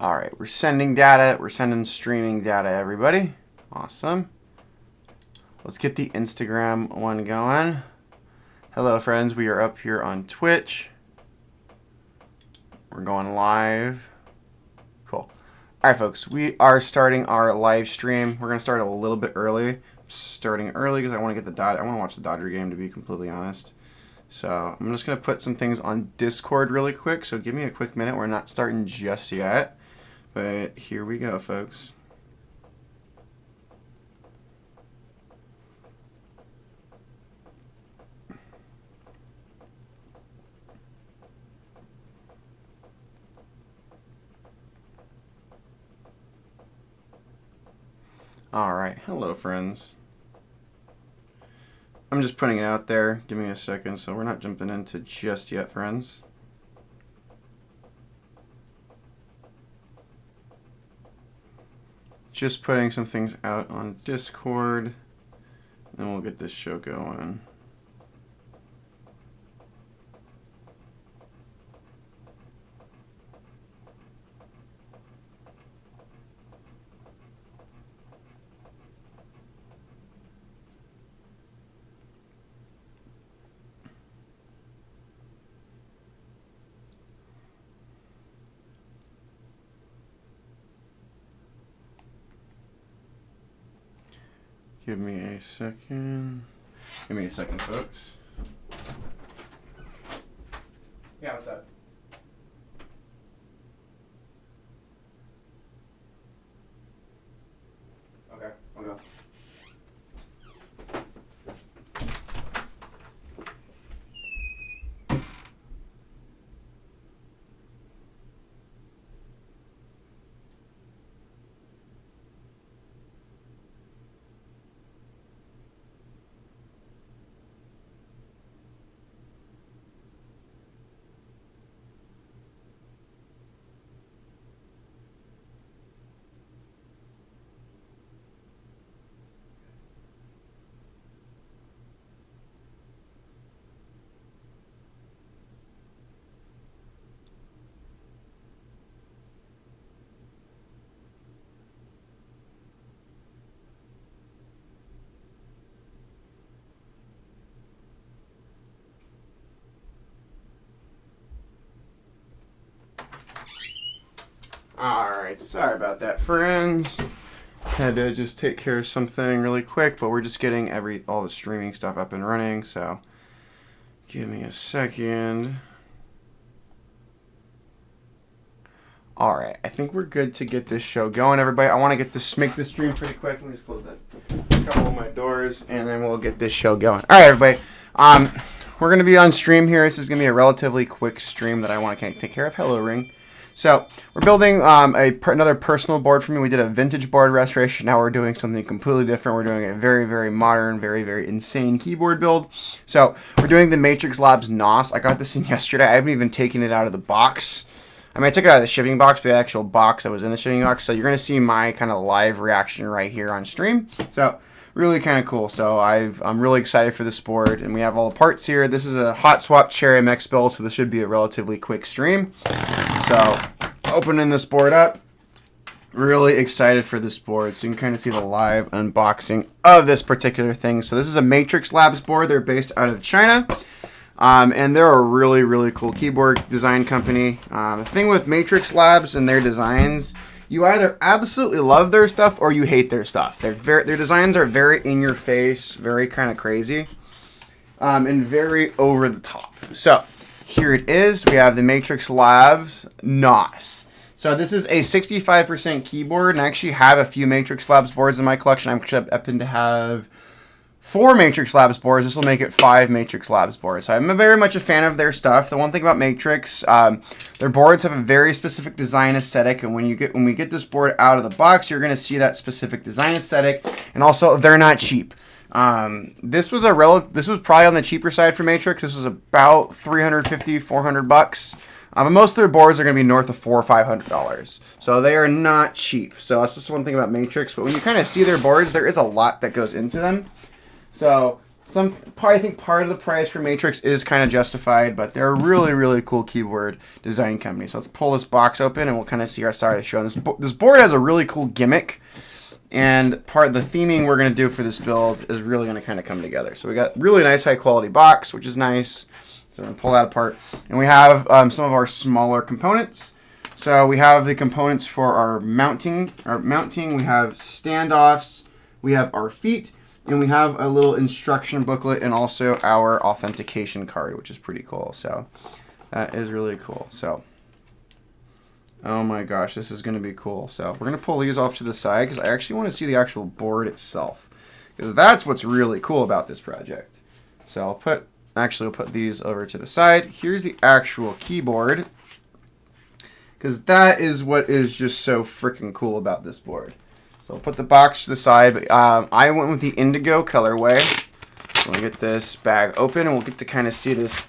All right, we're sending data. We're sending streaming data, everybody. Awesome. Let's get the Instagram one going. Hello, friends. We are up here on Twitch. We're going live. Cool. All right, folks. We are starting our live stream. We're going to start a little bit early. Starting early because I want to get the I want to watch the Dodger game, to be completely honest. So I'm just going to put some things on Discord really quick. So give me a quick minute. We're not starting just yet. But here we go, folks. All right. Hello, friends. I'm just putting it out there. Give me a second. So we're not jumping into just yet, friends. Just putting some things out on Discord, and we'll get this show going. Give me a second. Give me a second, folks. Yeah, what's up? Okay, I'll go. Alright, sorry about that, friends. Had to just take care of something really quick, but we're just getting all the streaming stuff up and running, so give me a second. Alright, I think we're good to get this show going, everybody. I want to make this stream pretty quick. Let me just close that couple of my doors, and then we'll get this show going. Alright, everybody. We're going to be on stream here. This is going to be a relatively quick stream that I want to take care of. Hello, Ring. So we're building another personal board for me. We did a vintage board restoration. Now we're doing something completely different. We're doing a very, very modern, very, very insane keyboard build. So we're doing the Matrix Labs NOOS. I got this in yesterday. I haven't even taken it out of the box. I mean, I took it out of the shipping box, but the actual box that was in the shipping box. So you're going to see my kind of live reaction right here on stream. So really kind of cool. So I'm really excited for this board, and we have all the parts here. This is a Hotswap Cherry MX build, so this should be a relatively quick stream. So opening this board up, really excited for this board. So you can kind of see the live unboxing of this particular thing. So this is a Matrix Labs board. They're based out of China. And they're a really, really cool keyboard design company. The thing with Matrix Labs and their designs, you either absolutely love their stuff or you hate their stuff. Their designs are very in your face, very kind of crazy, and very over the top. So here it is. We have the Matrix Labs NOOS. So this is a 65% keyboard, and I actually have a few Matrix Labs boards in my collection. I'm happen to have 4 Matrix Labs boards. This will make it 5 Matrix Labs boards. So I'm very much a fan of their stuff. The one thing about Matrix, their boards have a very specific design aesthetic, and when we get this board out of the box, you're going to see that specific design aesthetic. And also, they're not cheap. This was probably on the cheaper side for Matrix. This was about $350, $400. But most of their boards are going to be north of $400 or $500. So they are not cheap. So that's just one thing about Matrix. But when you kind of see their boards, there is a lot that goes into them. So I think part of the price for Matrix is kind of justified, but they're a really, really cool keyboard design company. So let's pull this box open and we'll kind of see our side of the show. This board has a really cool gimmick, and part of the theming we're going to do for this build is really going to kind of come together. So we got really nice high quality box, which is nice. So I'm going to pull that apart. And we have some of our smaller components. So we have the components for our mounting. We have standoffs. We have our feet. And we have a little instruction booklet and also our authentication card, which is pretty cool. So that is really cool. So, oh my gosh, this is going to be cool. So we're going to pull these off to the side because I actually want to see the actual board itself, because that's what's really cool about this project. So we'll put these over to the side. Here's the actual keyboard, because that is what is just so freaking cool about this board. So I'll put the box to the side. But, I went with the indigo colorway. So we'll get this bag open and we'll get to kind of see this.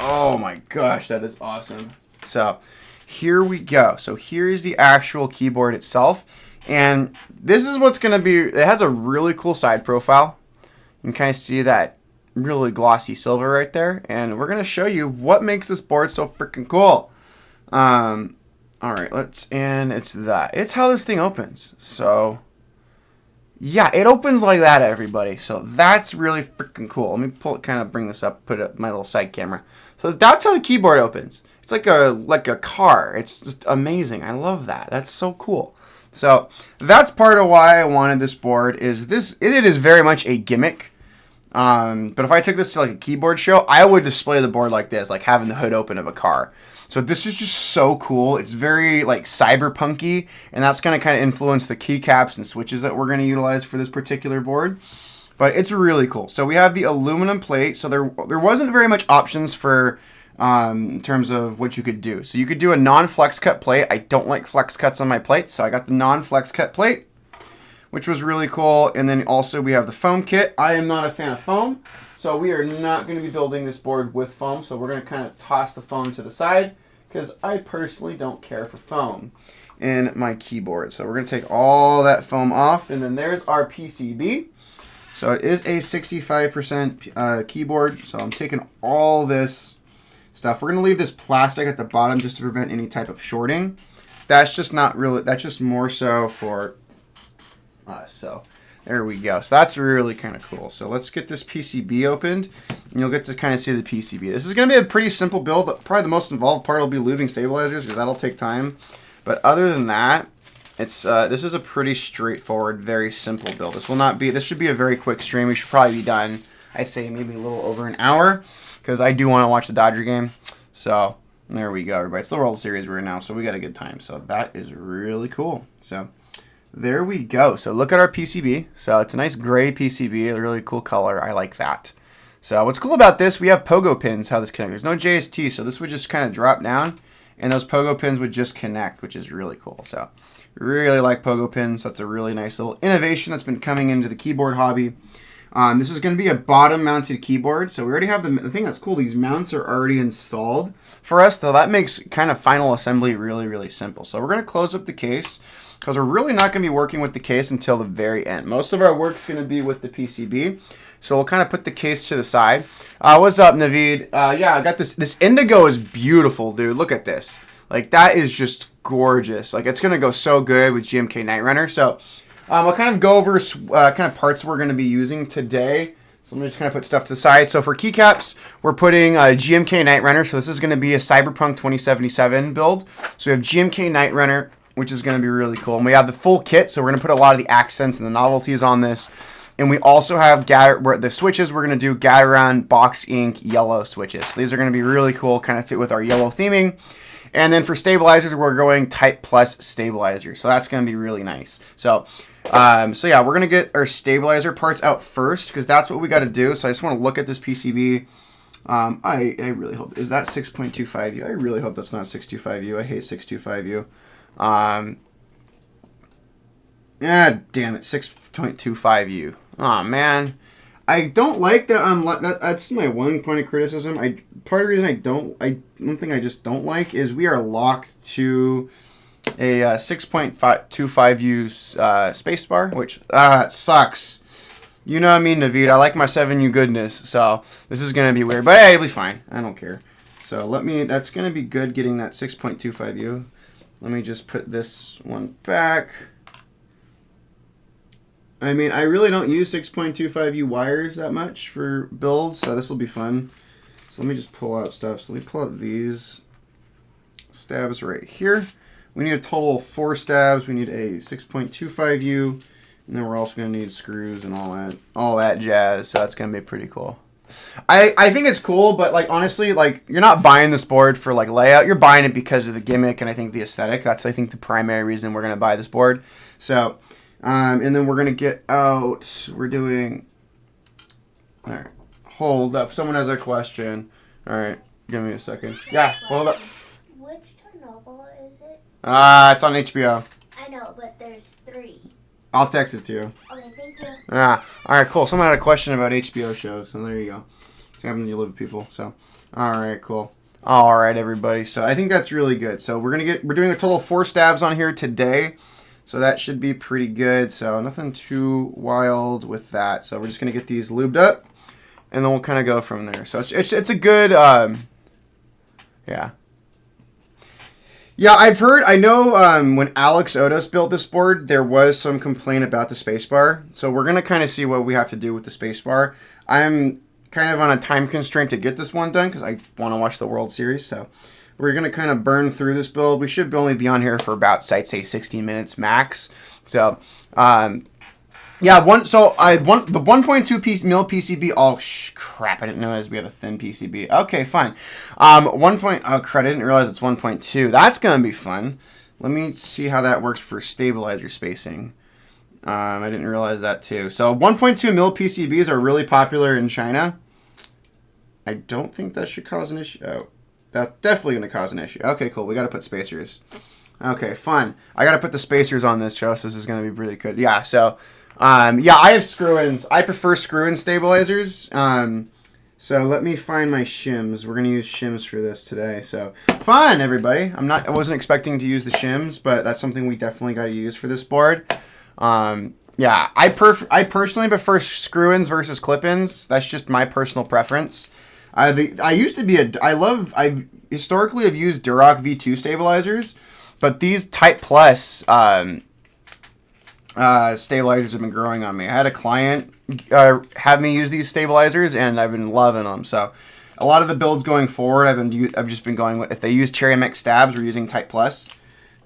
Oh my gosh, that is awesome. So here we go. So here's the actual keyboard itself. And this is what's going to be, it has a really cool side profile. You can kind of see that really glossy silver right there. And we're going to show you what makes this board so freaking cool. All right, it's how this thing opens. So yeah, it opens like that, everybody. So that's really freaking cool. Let me kind of bring this up, put up my little side camera. So that's how the keyboard opens. It's like a car. It's just amazing. I love that. That's so cool. So that's part of why I wanted this board. It is very much a gimmick. But if I took this to like a keyboard show, I would display the board like this, like having the hood open of a car. So this is just so cool. It's very like cyberpunky, and that's going to kind of influence the keycaps and switches that we're going to utilize for this particular board. But it's really cool. So we have the aluminum plate. So there wasn't very much options for in terms of what you could do. So you could do a non-flex cut plate. I don't like flex cuts on my plate, so I got the non-flex cut plate, which was really cool. And then also we have the foam kit. I am not a fan of foam, so we are not going to be building this board with foam. So we're going to kind of toss the foam to the side, because I personally don't care for foam in my keyboard. So we're going to take all that foam off, and then there's our PCB. So it is a 65% keyboard, so I'm taking all this stuff. We're going to leave this plastic at the bottom just to prevent any type of shorting. That's just not really, that's just more so for us. So there we go. So that's really kind of cool. So let's get this PCB opened, and you'll get to kind of see the PCB. This is going to be a pretty simple build. Probably the most involved part will be looping stabilizers, because that'll take time. But other than that, this is a pretty straightforward, very simple build. This should be a very quick stream. We should probably be done, I say maybe a little over an hour, because I do want to watch the Dodger game. So there we go, everybody. It's the World Series we're in now, so we got a good time. So that is really cool. So there we go. So look at our PCB. So it's a nice gray PCB, a really cool color. I like that. So what's cool about this, we have pogo pins, how this connects. There's no JST, so this would just kind of drop down, and those pogo pins would just connect, which is really cool. So really like pogo pins. That's a really nice little innovation that's been coming into the keyboard hobby. This is going to be a bottom-mounted keyboard. So we already have the thing that's cool. These mounts are already installed for us, though. That makes kind of final assembly really, really simple. So we're going to close up the case, because we're really not going to be working with the case until the very end. Most of our work's going to be with the PCB. So we'll kind of put the case to the side. What's up, Naveed? Yeah, I got this. This indigo is beautiful, dude. Look at this. Like, that is just gorgeous. Like, it's going to go so good with GMK Nightrunner. So I'll kind of go over kind of parts we're going to be using today. So let me just kind of put stuff to the side. So for keycaps, we're putting GMK Nightrunner. So this is going to be a Cyberpunk 2077 build. So we have GMK Nightrunner, which is going to be really cool. And we have the full kit, so we're going to put a lot of the accents and the novelties on this. And we also have the switches. We're going to do Gateron Box Ink yellow switches. So these are going to be really cool, kind of fit with our yellow theming. And then for stabilizers, we're going Type Plus stabilizer. So that's going to be really nice. So yeah, we're going to get our stabilizer parts out first, because that's what we got to do. So I just want to look at this PCB. I really hope, is that 6.25U? I really hope that's not 625U. I hate 625U. Yeah, damn it, 6.25U. Aw, man. I don't like that. That's my one point of criticism. Part of the reason one thing I just don't like is we are locked to a 6.25U spacebar, which it sucks. You know me, Naveed. I like my 7U goodness, so this is gonna be weird, but hey, it'll be fine. I don't care. So that's gonna be good getting that 6.25U. Let me just put this one back. I mean, I really don't use 6.25U wires that much for builds, so this will be fun. So let me just pull out stuff. So let me pull out these stabs right here. We need a total of 4 stabs. We need a 6.25U, and then we're also going to need screws and all that jazz. So that's going to be pretty cool. I think it's cool, but like honestly, like you're not buying this board for like layout. You're buying it because of the gimmick and I think the aesthetic. That's I think the primary reason we're going to buy this board. So. And then we're going to get out, we're doing, all right, hold up. Someone has a question. All right, give me a second. Yeah, hold up. Which Chernobyl is it? It's on HBO. I know, but there's 3. I'll text it to you. Okay, thank you. All right, cool. Someone had a question about HBO shows, so there you go. It's happening to live with people, so. All right, cool. All right, everybody. So I think that's really good. So we're doing a total of 4 stabs on here today. So that should be pretty good. So nothing too wild with that. So we're just going to get these lubed up, and then we'll kind of go from there. So it's a good, yeah. Yeah, I know when Alex Odos built this board, there was some complaint about the spacebar. So we're going to kind of see what we have to do with the spacebar. I'm kind of on a time constraint to get this one done because I want to watch the World Series. So we're going to kind of burn through this build. We should only be on here for about, I'd say, 16 minutes max. So, yeah, the 1.2 mil PCB. Oh, crap, I didn't realize we have a thin PCB. Okay, fine. Crap, I didn't realize it's 1.2. That's going to be fun. Let me see how that works for stabilizer spacing. I didn't realize that too. So 1.2 mil PCBs are really popular in China. I don't think that should cause an issue. Oh. That's definitely going to cause an issue. Okay, cool. We got to put spacers. Okay, fun. I got to put the spacers on this show, so this is going to be really good. Yeah, so, yeah, I have screw-ins. I prefer screw-in stabilizers. So let me find my shims. We're going to use shims for this today. So, fun, everybody. I wasn't expecting to use the shims, but that's something we definitely got to use for this board. Yeah, I personally prefer screw-ins versus clip-ins. That's just my personal preference. I historically have used Duroc V2 stabilizers, but these Type Plus stabilizers have been growing on me. I had a client have me use these stabilizers, and I've been loving them. So a lot of the builds going forward, I've just been going with, if they use Cherry MX stabs, we're using Type Plus.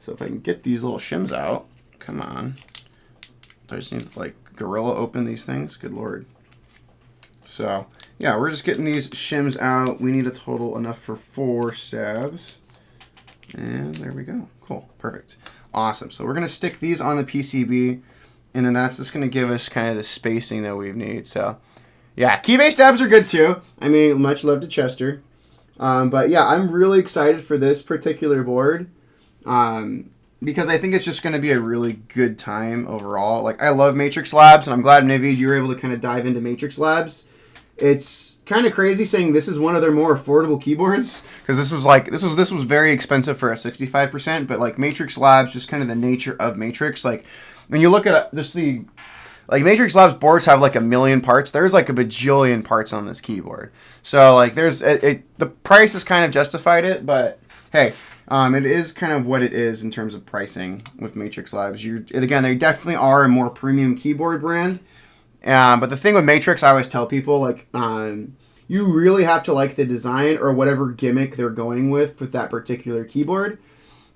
So if I can get these little shims out, come on. I just need to like gorilla open these things. Good Lord. So yeah, we're just getting these shims out. We need a total enough for 4 stabs. And there we go. Cool. Perfect. Awesome. So we're going to stick these on the PCB, and then that's just going to give us kind of the spacing that we need. So yeah, key-based stabs are good too. I mean, much love to Chester. But yeah, I'm really excited for this particular board because I think it's just going to be a really good time overall. Like, I love Matrix Labs, and I'm glad, Naveed, you were able to kind of dive into Matrix Labs. It's kind of crazy saying this is one of their more affordable keyboards, because this was very expensive for a 65%, but like Matrix Labs, just kind of the nature of Matrix. Like when you look at like Matrix Labs boards have like 1 million parts. There's like a bajillion parts on this keyboard. So like the price has kind of justified it, but hey, it is kind of what it is in terms of pricing with Matrix Labs. Again, they definitely are a more premium keyboard brand. But the thing with Matrix, I always tell people, like, you really have to like the design or whatever gimmick they're going with that particular keyboard.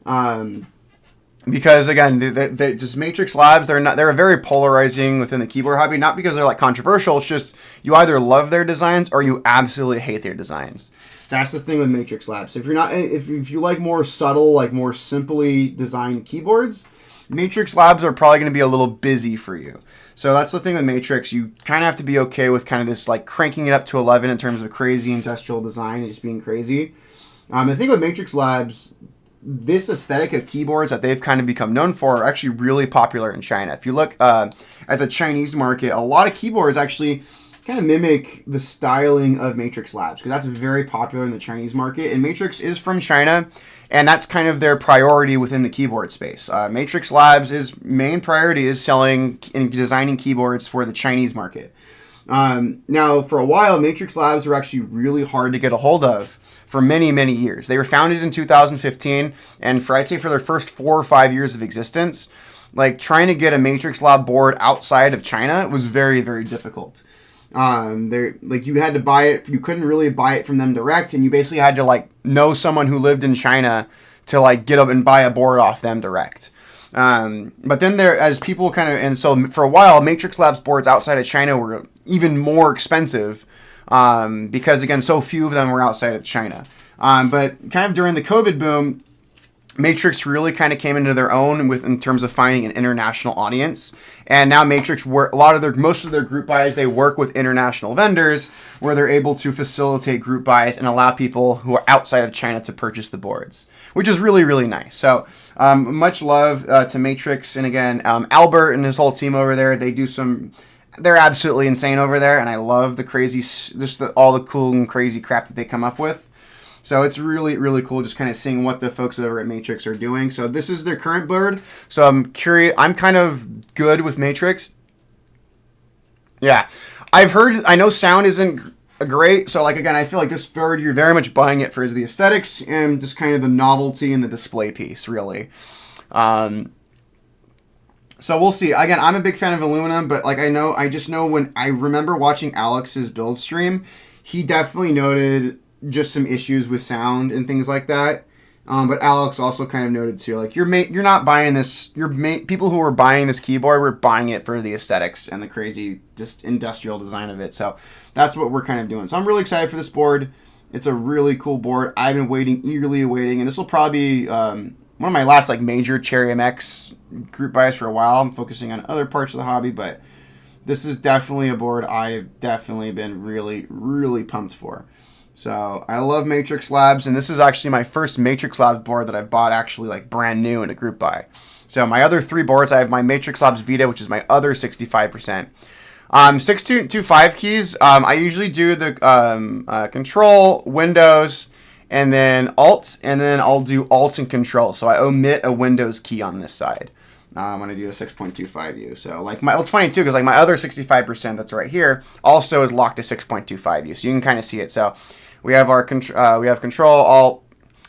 Because again, they just Matrix Labs, they're very polarizing within the keyboard hobby. Not because they're like controversial. It's just you either love their designs or you absolutely hate their designs. That's the thing with Matrix Labs. If you like more subtle, like more simply designed keyboards, Matrix Labs are probably going to be a little busy for you. So that's the thing with Matrix. You kind of have to be okay with kind of this like cranking it up to 11 in terms of crazy industrial design and just being crazy. I think with Matrix Labs, this aesthetic of keyboards that they've kind of become known for are actually really popular in China. If you look at the Chinese market, a lot of keyboards actually kind of mimic the styling of Matrix Labs, because that's very popular in the Chinese market, and Matrix is from China, and that's kind of their priority within the keyboard space. Matrix Labs' main priority is selling and designing keyboards for the Chinese market. Now, for a while, Matrix Labs were actually really hard to get a hold of for many, many years. They were founded in 2015, and I'd say for their first 4 or 5 years of existence, like trying to get a Matrix Lab board outside of China was very, very difficult. You had to buy it. You couldn't really buy it from them direct, and you basically had to like know someone who lived in China to like get up and buy a board off them direct. But then as people and so for a while, Matrix Labs boards outside of China were even more expensive because again, so few of them were outside of China. But kind of during the COVID boom, Matrix really kind of came into their own in terms of finding an international audience. And now Matrix, most of their group buys, they work with international vendors where they're able to facilitate group buys and allow people who are outside of China to purchase the boards, which is really, really nice. So much love to Matrix. And again, Albert and his whole team over there, they're absolutely insane over there. And I love all the cool and crazy crap that they come up with. So it's really, really cool just kind of seeing what the folks over at Matrix are doing. So this is their current board. So I'm curious. I'm kind of good with Matrix. Yeah. I know sound isn't great. So like, again, I feel like this board, you're very much buying it for the aesthetics and just kind of the novelty and the display piece, really. So we'll see. Again, I'm a big fan of aluminum, but like I just know when I remember watching Alex's build stream, he definitely noted just some issues with sound and things like that. But Alex also kind of noted too, like you're not buying this. People who were buying this keyboard were buying it for the aesthetics and the crazy just industrial design of it. So that's what we're kind of doing. So I'm really excited for this board. It's a really cool board. I've been eagerly awaiting, and this will probably be one of my last like major Cherry MX group buys for a while. I'm focusing on other parts of the hobby, but this is definitely a board I've definitely been really, really pumped for. So I love Matrix Labs, and this is actually my first Matrix Labs board that I bought actually like brand new in a group buy. So my other 3 boards, I have my Matrix Labs Vita, which is my other 65%. 6225 keys, I usually do the Control, Windows, and then Alt, and then I'll do Alt and Control. So I omit a Windows key on this side. I'm going to do a 6.25U. So like it's funny too, because like my other 65% that's right here also is locked to 6.25U. So you can kind of see it. So we have our Control, Alt.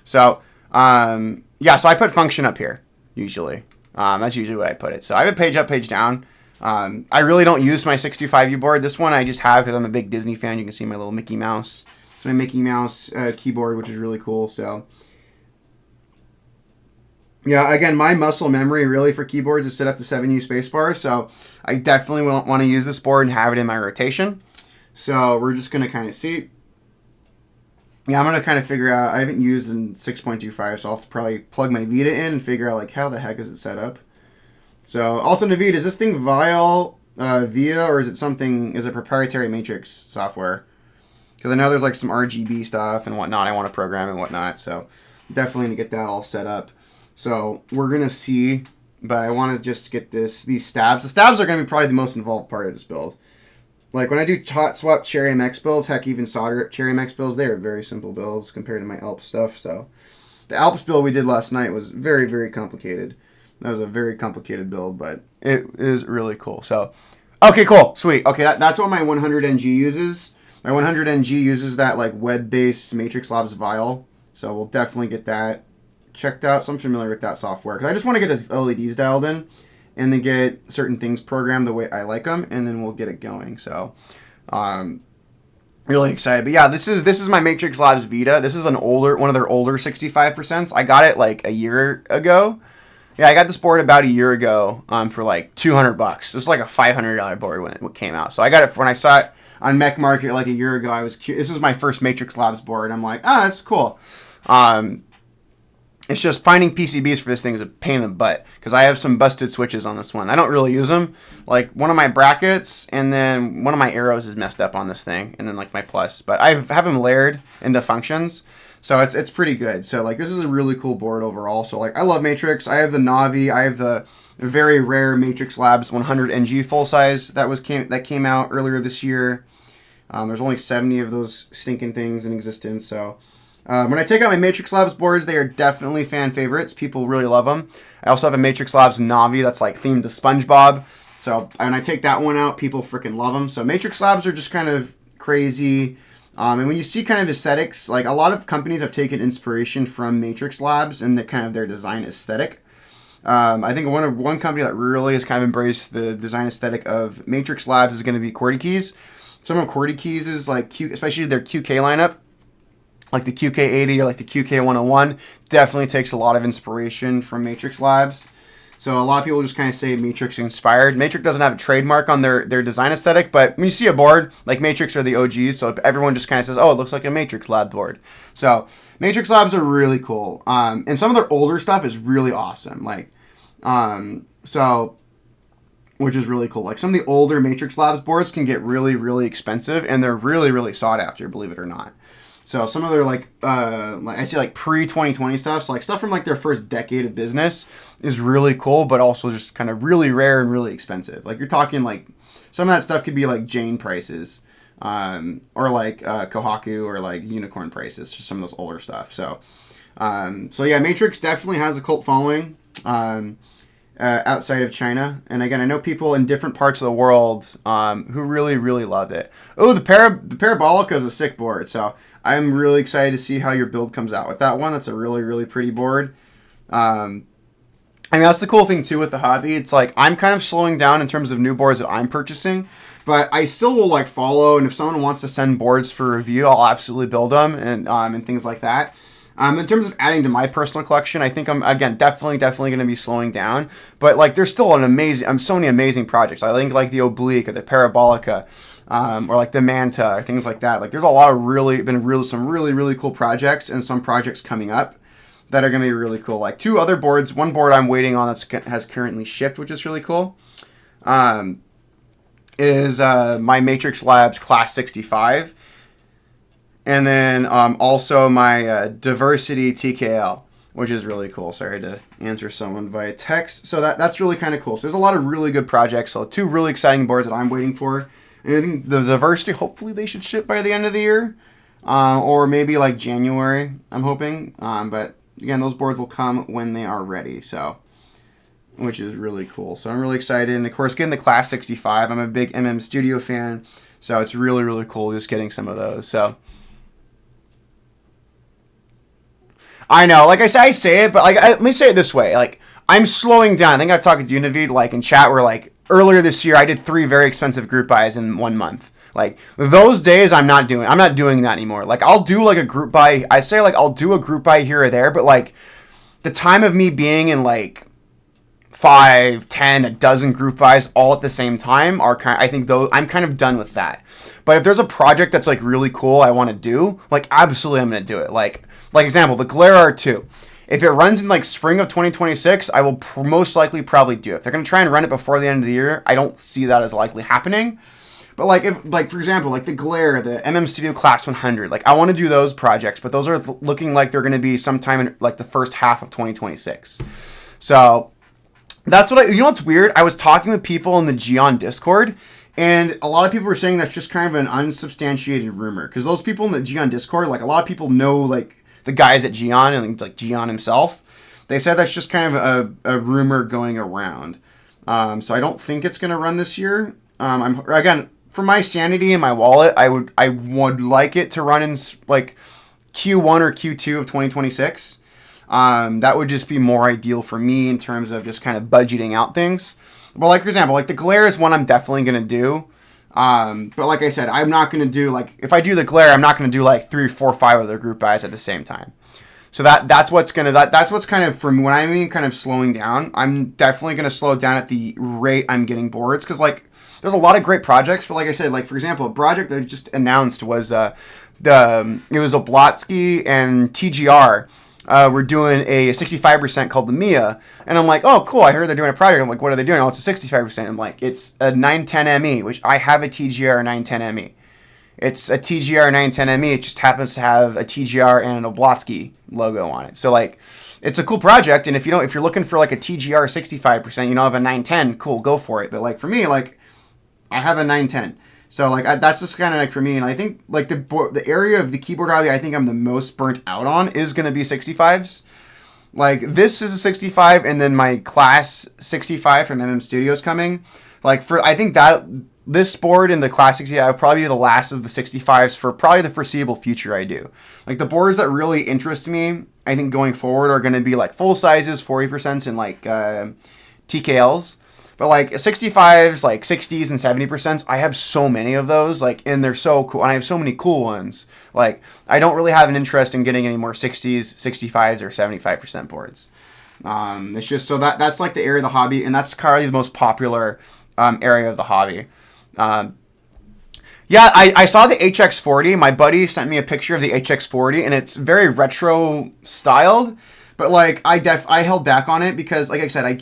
So yeah, so I put function up here usually. That's usually what I put it. So I have a page up, page down. I really don't use my 65U board. This one I just have because I'm a big Disney fan. You can see my little Mickey Mouse. It's my Mickey Mouse keyboard, which is really cool. So yeah, again, my muscle memory really for keyboards is set up to 7U spacebar, so I definitely want to use this board and have it in my rotation. So we're just going to kind of see. Yeah, I'm going to kind of figure out, I haven't used in 6.25, so I'll have to probably plug my Vita in and figure out like how the heck is it set up. So also Naveed, is this thing VIA, or is it proprietary Matrix software? Because I know there's like some RGB stuff and whatnot I want to program and whatnot, so definitely need to get that all set up. So we're going to see, but I want to just get these stabs. The stabs are going to be probably the most involved part of this build. Like when I do Hotswap Cherry MX builds, heck, even solder Cherry MX builds, they are very simple builds compared to my Alps stuff. So the Alps build we did last night was very, very complicated. That was a very complicated build, but it is really cool. So, okay, cool, sweet. Okay, that's what my 100NG uses. My 100NG uses that like web-based Matrix Labs vial. So we'll definitely get that checked out. So I'm familiar with that software because I just want to get the LEDs dialed in and then get certain things programmed the way I like them, and then we'll get it going. So really excited. But yeah, this is my Matrix Labs Vita. This is one of their older 65%. I got it like a year ago. Yeah, I got this board about a year ago for like $200. It was like a $500 board when it came out. So I got it when I saw it on Mech Market like a year ago. I was curious. This was my first Matrix Labs board. I'm like, that's cool. It's just finding PCBs for this thing is a pain in the butt because I have some busted switches on this one. I don't really use them. Like one of my brackets and then one of my arrows is messed up on this thing, and then like my plus. But I have them layered into functions, so it's pretty good. So like this is a really cool board overall. So like I love Matrix. I have the Navi. I have the very rare Matrix Labs 100NG full size that came out earlier this year. There's only 70 of those stinking things in existence. So when I take out my Matrix Labs boards, they are definitely fan favorites. People really love them. I also have a Matrix Labs Navi that's like themed to SpongeBob. So when I take that one out, people freaking love them. So Matrix Labs are just kind of crazy. And when you see kind of aesthetics, like a lot of companies have taken inspiration from Matrix Labs and the kind of their design aesthetic. I think one company that really has kind of embraced the design aesthetic of Matrix Labs is going to be QWERTY Keys. Some of QWERTY Keys is like especially their QK lineup, like the QK80 or like the QK101, definitely takes a lot of inspiration from Matrix Labs. So a lot of people just kind of say Matrix inspired. Matrix doesn't have a trademark on their design aesthetic, but when you see a board, like Matrix are the OGs, so everyone just kind of says, oh, it looks like a Matrix Lab board. So Matrix Labs are really cool. And some of their older stuff is really awesome. Like, which is really cool. Like some of the older Matrix Labs boards can get really, really expensive, and they're really, really sought after, believe it or not. So some of their like I say like pre-2020 stuff, so like stuff from like their first decade of business is really cool, but also just kind of really rare and really expensive. Like you're talking like some of that stuff could be like Jane prices, or like Kohaku or like unicorn prices for some of those older stuff. So yeah, Matrix definitely has a cult following outside of China, and again, I know people in different parts of the world who really, really loved it. Oh, the Parabolica is a sick board, so I'm really excited to see how your build comes out with that one. That's a really, really pretty board. I mean, that's the cool thing, too, with the hobby. It's like, I'm kind of slowing down in terms of new boards that I'm purchasing, but I still will, like, follow, and if someone wants to send boards for review, I'll absolutely build them, and things like that. In terms of adding to my personal collection, I think I'm, again, definitely going to be slowing down, but, like, there's still so many amazing projects. I think, like, the Oblique or the Parabolica, or like the Manta or things like that. Like there's a lot of some really, really cool projects and some projects coming up that are going to be really cool. Like two other boards, one board I'm waiting on has currently shipped, which is really cool, is my Matrix Labs Class 65. And then also my Diversity TKL, which is really cool. Sorry to answer someone via text. So that's really kind of cool. So there's a lot of really good projects. So two really exciting boards that I'm waiting for. And I think the Diversity, hopefully they should ship by the end of the year. Or maybe like January, I'm hoping. But again, those boards will come when they are ready. So, which is really cool. So I'm really excited. And of course, getting the Class 65. I'm a big MM Studio fan. So it's really, really cool just getting some of those. So I know, like I say it, but like let me say it this way. Like I'm slowing down. I think I've talked to Univid like in chat where like earlier this year I did 3 very expensive group buys in 1 month. Like those days I'm not doing that anymore. Like I'll do like a group buy. I say like I'll do a group buy here or there, but like the time of me being in like 5, 10, a dozen group buys all at the same time I think though I'm kind of done with that. But if there's a project that's like really cool I want to do, like absolutely I'm going to do it. Like example, the Glare R2. If it runs in like spring of 2026, I will most likely probably do it. If they're going to try and run it before the end of the year, I don't see that as likely happening. But like if like for example, like the Glare, the MM Studio Class 100, like I want to do those projects, but those are looking like they're going to be sometime in like the first half of 2026. So that's what you know what's weird? I was talking with people in the Geon Discord, and a lot of people were saying that's just kind of an unsubstantiated rumor. Because those people in the Geon Discord, like a lot of people know like the guys at Geon and like Geon himself. They said that's just kind of a rumor going around. So I don't think it's going to run this year. Again, for my sanity and my wallet, I would like it to run in like Q1 or Q2 of 2026. That would just be more ideal for me in terms of just kind of budgeting out things. But like for example, like the Glare is one I'm definitely going to do. But like I said, I'm not going to do like, if I do the Glare, I'm not going to do like 3, 4, 5 other group buys at the same time. So that's what's kind of from when I mean kind of slowing down. I'm definitely going to slow down at the rate I'm getting boards. Cause like there's a lot of great projects, but like I said, like for example, a project that I just announced was, it was Oblotsky and TGR. We're doing a 65% called the Mia, and I'm like, oh, cool, I heard they're doing a project. I'm like, what are they doing? Oh, it's a 65%. I'm like, it's a 910ME, which I have a TGR 910ME. It's a TGR 910ME. It just happens to have a TGR and an Oblotsky logo on it. So, like, it's a cool project, and if you're looking for, like, a TGR 65%, you don't have a 910, cool, go for it. But, like, for me, like, I have a 910. So like that's just kind of like for me, and I think like the area of the keyboard hobby I think I'm the most burnt out on is gonna be 65s. Like this is a 65, and then my class 65 from Studios coming. Like I think that this board and the class 65 will probably be the last of the 65s for probably the foreseeable future. I do like the boards that really interest me. I think going forward are gonna be like full sizes, 40% and like TKLs. But like 65s, like 60s and 70%, I have so many of those, like, and they're so cool. And I have so many cool ones. Like, I don't really have an interest in getting any more 60s, 65s, or 75% boards. It's just so that's like the area of the hobby, and that's probably the most popular area of the hobby. Yeah, I saw the HX40. My buddy sent me a picture of the HX40, and it's very retro styled. But like I held back on it because, like I said, I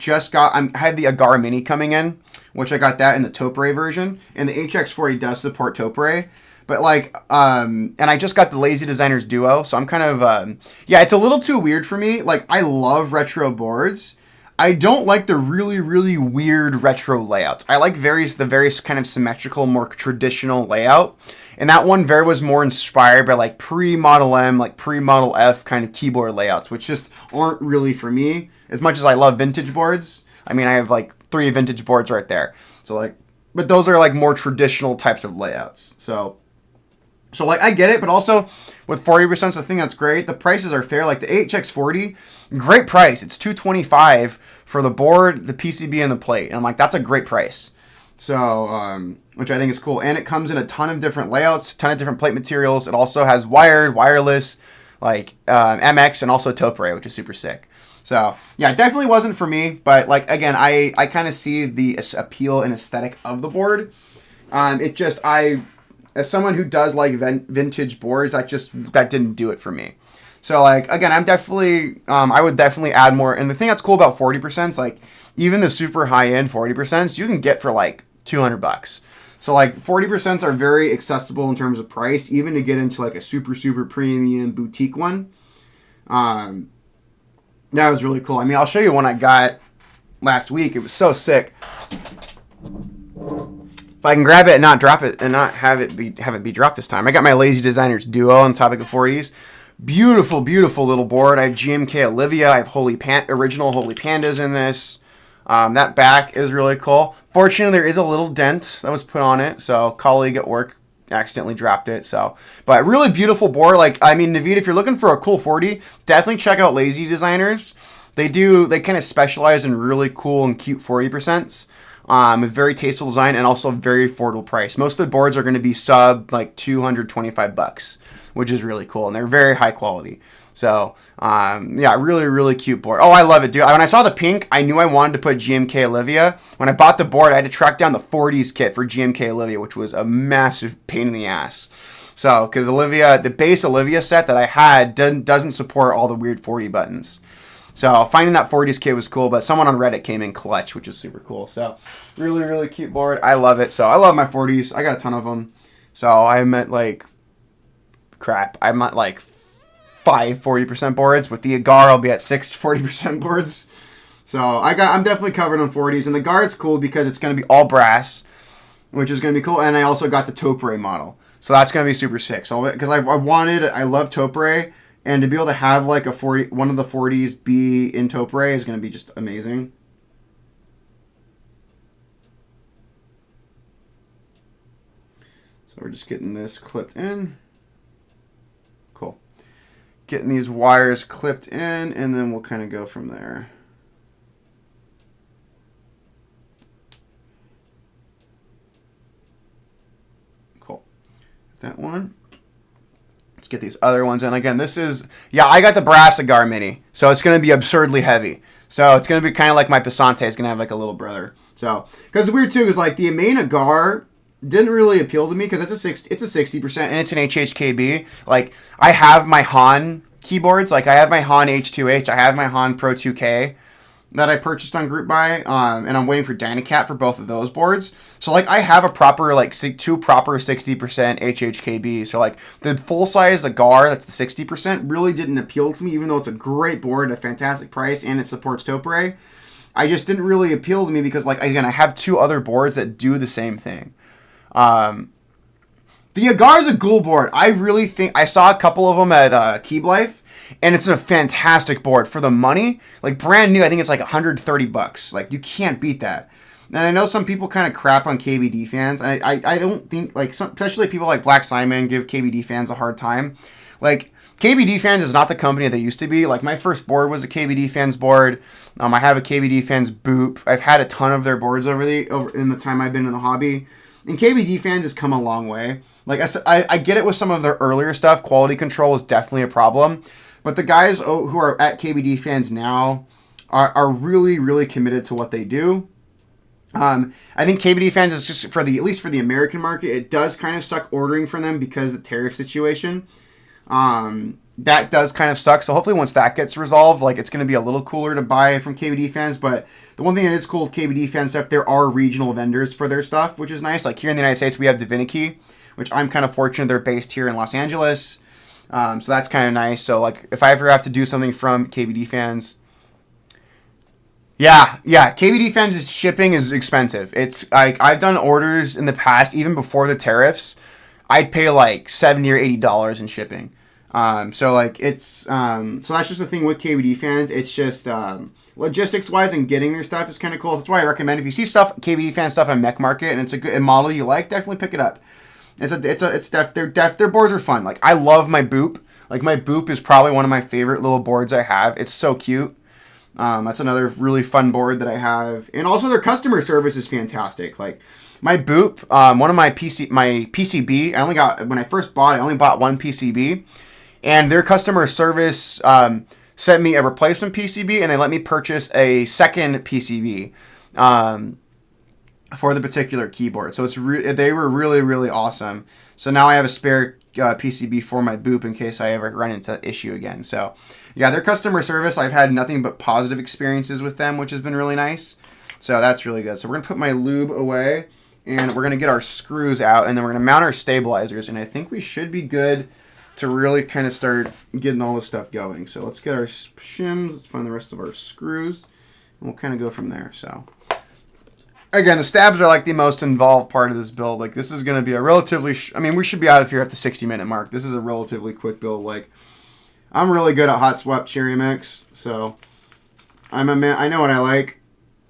had the Agar Mini coming in, which I got that in the Topre version, and the HX40 does support Topre. But like, and I just got the Lazy Designers Duo, so I'm kind of yeah, it's a little too weird for me. Like I love retro boards. I don't like the really, really weird retro layouts. I like the various kind of symmetrical, more traditional layout. And that one was more inspired by like pre-Model M, like pre-Model F kind of keyboard layouts, which just aren't really for me. As much as I love vintage boards, I mean, I have like 3 vintage boards right there. So like, but those are like more traditional types of layouts. So like I get it, but also with 40%, the thing that's great. The prices are fair. Like the HX40, great price. It's $225 for the board, the PCB, and the plate. And I'm like, that's a great price. So, which I think is cool. And it comes in a ton of different layouts, ton of different plate materials. It also has wired, wireless, like MX, and also Topre, which is super sick. So, yeah, it definitely wasn't for me. But, like, again, I kind of see the appeal and aesthetic of the board. As someone who does like vintage boards, that didn't do it for me. So, like, again, I would definitely add more. And the thing that's cool about 40% is, like, even the super high-end 40% you can get for, like, $200. So, like, 40% are very accessible in terms of price, even to get into, like, a super, super premium boutique one. That was really cool. I mean, I'll show you one I got last week. It was so sick. If I can grab it and not drop it, and not have it be dropped this time. I got my Lazy Designers Duo on the topic of 40s. Beautiful, beautiful little board. I have GMK Olivia. I have original Holy Pandas in this. That back is really cool. Fortunately, there is a little dent that was put on it, so a colleague at work accidentally dropped it. So, but really beautiful board. Like, I mean, Naveed, if you're looking for a cool 40, definitely check out Lazy Designers. They kind of specialize in really cool and cute 40%. With very tasteful design and also very affordable price. Most of the boards are going to be sub like $225, which is really cool, and they're very high quality. So yeah, really, really cute board. Oh, I love it, dude. When I saw the pink, I knew I wanted to put GMK Olivia. When I bought the board, I had to track down the 40s kit for GMK Olivia, which was a massive pain in the ass. So, because the base Olivia set that I had doesn't support all the weird 40 buttons. So finding that 40s kit was cool, but someone on Reddit came in clutch, which is super cool. So really, really cute board. I love it. So I love my 40s. I got a ton of them. So I'm at like 5 40% boards. With the Agar, I'll be at 6 40% boards. So I'm definitely covered on 40s. And the Guard's cool because it's going to be all brass, which is going to be cool. And I also got the Topre model. So that's going to be super sick. So because I love Topre. And to be able to have like one of the 40s be in Topre is going to be just amazing. So we're just getting this clipped in. Cool. Getting these wires clipped in, and then we'll kind of go from there. Cool. That one. Let's get these other ones in. Again, I got the brass Agar Mini, so it's going to be absurdly heavy. So it's going to be kind of like my Passante is going to have like a little brother. So, because the weird too is like the main Agar didn't really appeal to me because it's a 60% and it's an HHKB. Like I have my Han keyboards, like I have my Han H2H, I have my Han Pro 2K that I purchased on Group Buy, and I'm waiting for Dynacat for both of those boards. So, like, I have a proper, like, 2 proper 60% HHKB. So, like, the full-size Agar, that's the 60%, really didn't appeal to me, even though it's a great board, a fantastic price, and it supports Topre. I just didn't really appeal to me because, like, again, I have 2 other boards that do the same thing. The Agar is a cool board. I really think I saw a couple of them at Keep Life, and it's a fantastic board for the money. Like brand new, I think it's like $130. Like you can't beat that. And I know some people kind of crap on KBD fans, and I don't think like especially people like Black Simon give KBD fans a hard time. Like KBD fans is not the company they used to be. Like my first board was a KBD fans board. I have a KBD fans boop. I've had a ton of their boards over in the time I've been in the hobby. And KBD fans has come a long way. Like I get it with some of their earlier stuff. Quality control is definitely a problem. But the guys who are at KBD fans now are really, really committed to what they do. I think KBD fans is just at least for the American market, it does kind of suck ordering from them because of the tariff situation. That does kind of suck. So hopefully once that gets resolved, like it's going to be a little cooler to buy from KBD fans. But the one thing that is cool with KBD fan stuff, there are regional vendors for their stuff, which is nice. Like here in the United States, we have Divinity, which I'm kind of fortunate they're based here in Los Angeles. So that's kind of nice. So like if I ever have to do something from KBD fans, yeah, KBD fans' shipping is expensive. It's like I've done orders in the past, even before the tariffs, I'd pay like $70 or $80 in shipping. So like it's so that's just the thing with KBD fans. It's just logistics wise and getting their stuff is kind of cool. That's why I recommend if you see stuff KBD fan stuff on Mech Market and it's a good model you like, definitely pick it up. Their boards are fun. Like I love my boop. Like my boop is probably one of my favorite little boards I have. It's so cute. That's another really fun board that I have, and also their customer service is fantastic. Like my boop, one of my PCB. I only got when I first bought it. I only bought one PCB. And their customer service sent me a replacement PCB, and they let me purchase a second PCB for the particular keyboard. So they were really, really awesome. So now I have a spare PCB for my boop in case I ever run into the issue again. So yeah, their customer service, I've had nothing but positive experiences with them, which has been really nice. So that's really good. So we're going to put my lube away, and we're going to get our screws out, and then we're going to mount our stabilizers, and I think we should be good to really kind of start getting all this stuff going. So let's get our shims, let's find the rest of our screws, and we'll kind of go from there. So again, the stabs are like the most involved part of this build. Like this is going to be a relatively, we should be out of here at the 60-minute mark. This is a relatively quick build. Like I'm really good at Hotswap Cherry Mix, so I know what I like,